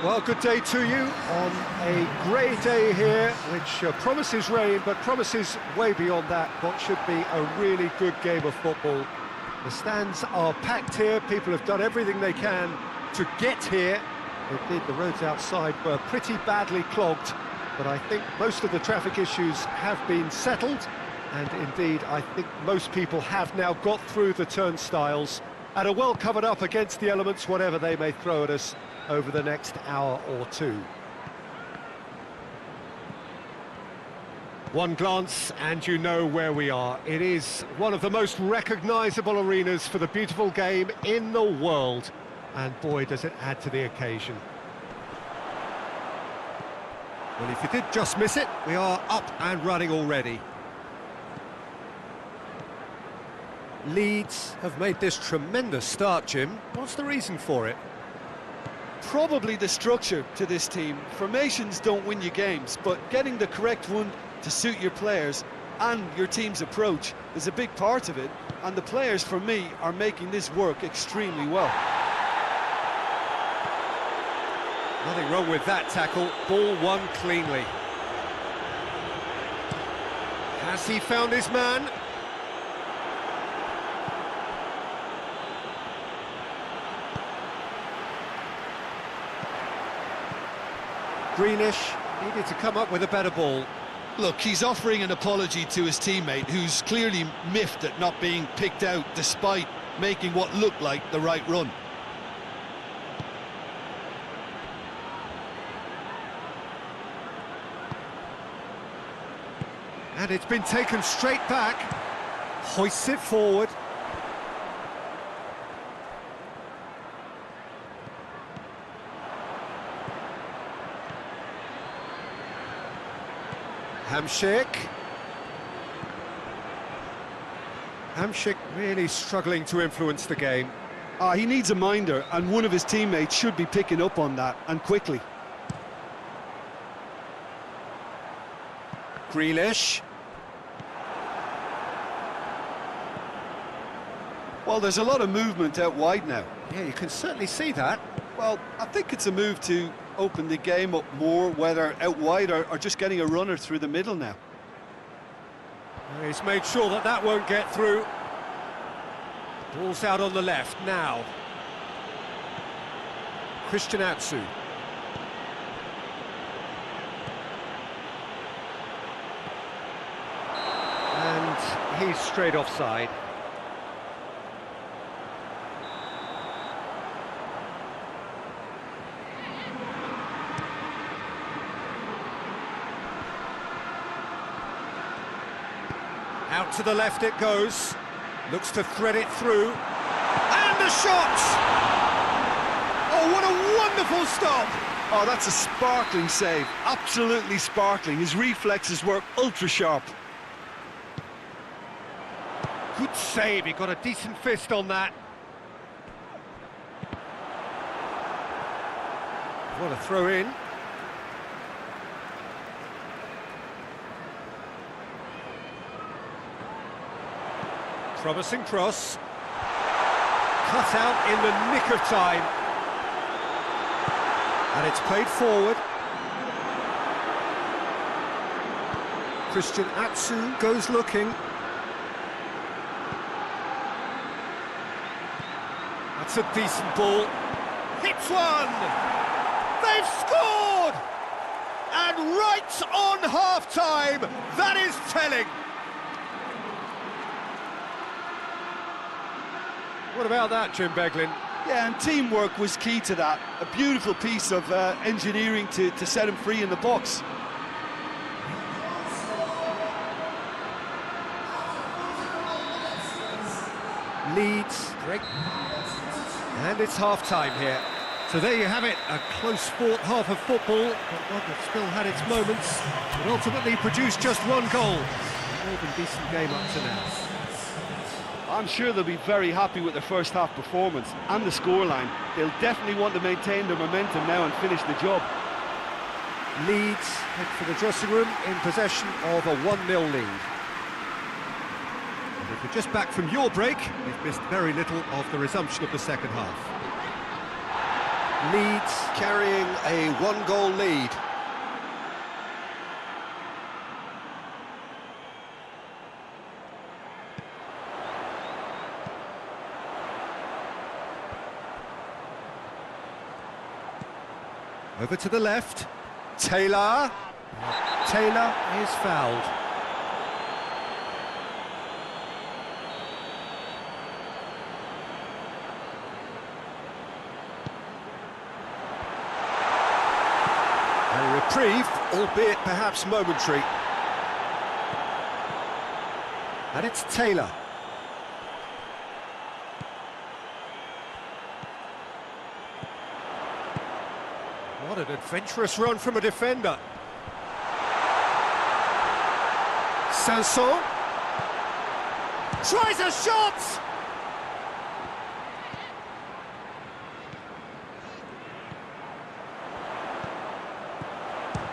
Well, good day to you on a grey day here, which promises rain, but promises way beyond that what should be a really good game of football. The stands are packed here, people have done everything they can to get here. Indeed, the roads outside were pretty badly clogged, but I think most of the traffic issues have been settled, and indeed, I think most people have now got through the turnstiles and are well covered up against the elements, whatever they may throw at us over the next hour or two. One glance and you know where we are. It is one of the most recognisable arenas for the beautiful game in the world, and boy does it add to the occasion. Well, if you did just miss it, we are up and running already. Leeds have made this tremendous start, Jim. What's the reason for it? Probably the structure to this team. Formations don't win you games, but getting the correct one to suit your players and your team's approach is a big part of it, and the players, for me, are making this work extremely well. Nothing wrong with that tackle, ball won cleanly. Has he found his man? Greenish needed to come up with a better ball. Look, he's offering an apology to his teammate, who's clearly miffed at not being picked out despite making what looked like the right run. And it's been taken straight back. Hoists it forward. Hamšík really struggling to influence the game. He needs a minder, and one of his teammates should be picking up on that, and quickly. Grealish. Well, there's a lot of movement out wide now. Yeah, you can certainly see that. Well, I think it's a move to open the game up more, whether out wide or just getting a runner through the middle now. He's made sure that that won't get through. Ball's out on the left now. Christian Atsu. And he's straight offside. Out to the left it goes. Looks to thread it through. And the shot! Oh, what a wonderful stop! Oh, that's a sparkling save. Absolutely sparkling. His reflexes were ultra sharp. Good save, he got a decent fist on that. What a throw in. Promising cross. Cut out in the nick of time. And it's played forward. Christian Atsu goes looking. That's a decent ball. Hits one! They've scored! And right on half-time, that is telling. What about that, Jim Beglin? Yeah, and teamwork was key to that. A beautiful piece of engineering to set him free in the box. Leeds, great. And it's half-time here. So there you have it, a close-fought half of football, but one that still had its moments, but ultimately produced just one goal. More than decent game up to now. I'm sure they'll be very happy with their first half performance and the scoreline. They'll definitely want to maintain their momentum now and finish the job. Leeds head for the dressing room in possession of a 1-0 lead. And if you're just back from your break, you've missed very little of the resumption of the second half. Leeds carrying a 1-goal lead. Over to the left. Taylor. Taylor is fouled. A reprieve, albeit perhaps momentary. And it's Taylor. What an adventurous run from a defender. Sanson tries a shot!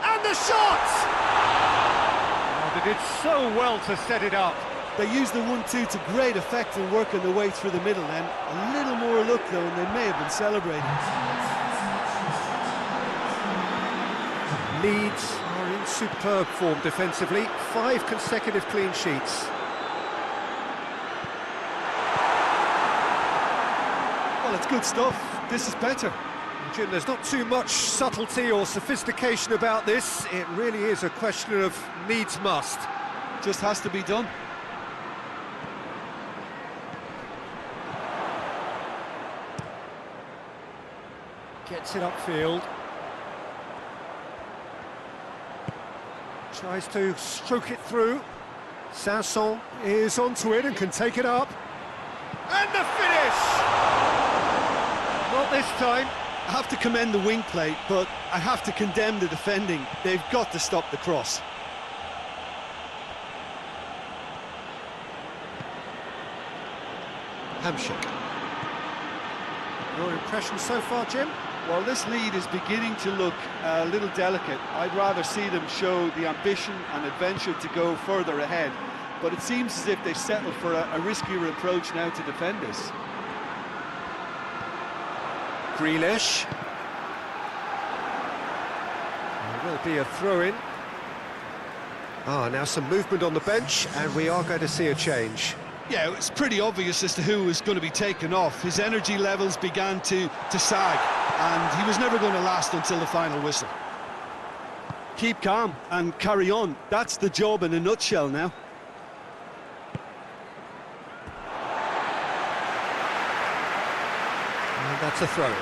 And the shot! Oh, they did so well to set it up. They used the 1-2 to great effect in working their way through the middle then. A little more luck though, and they may have been celebrating. Leeds are in superb form defensively, 5 consecutive clean sheets. Well, it's good stuff. This is better. Jim, there's not too much subtlety or sophistication about this. It really is a question of needs must. Just has to be done. Gets it upfield. Tries to stroke it through. Sanson is onto it and can take it up. And the finish! Not this time. I have to commend the wing play, but I have to condemn the defending. They've got to stop the cross. Hamshik. Your impression so far, Jim? Well, this lead is beginning to look a little delicate. I'd rather see them show the ambition and adventure to go further ahead. But it seems as if they've settled for a riskier approach now to defend this. Grealish. There will be a throw-in. Now some movement on the bench, and we are going to see a change. Yeah, it's pretty obvious as to who was going to be taken off. His energy levels began to sag, and he was never going to last until the final whistle. Keep calm and carry on. That's the job in a nutshell now. And that's a throw.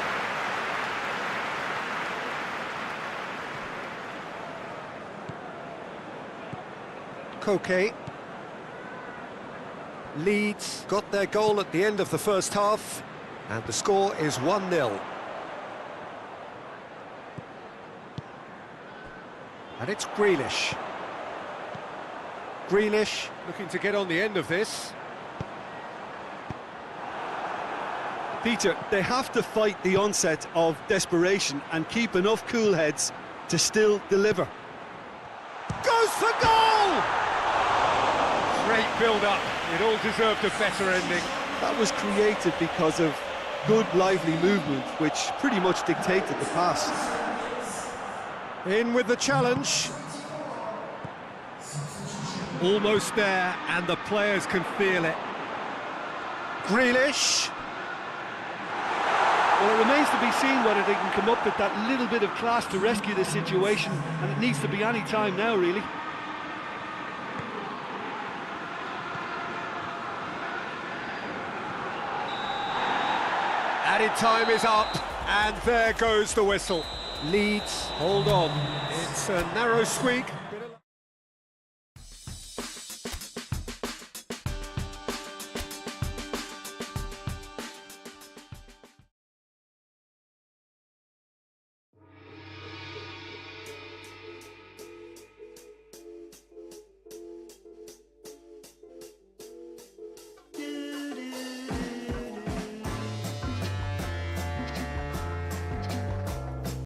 Koke. Leeds got their goal at the end of the first half, and the score is 1-0. And it's Grealish. Grealish looking to get on the end of this. Peter, they have to fight the onset of desperation and keep enough cool heads to still deliver. Goes for goal! Great build-up. It all deserved a better ending. That was created because of good, lively movement, which pretty much dictated the pass. In with the challenge. Almost there, and the players can feel it. Grealish. Well, it remains to be seen whether they can come up with that little bit of class to rescue the situation, and it needs to be any time now, really. Added time is up, and there goes the whistle. Leeds, hold on. It's a narrow squeak.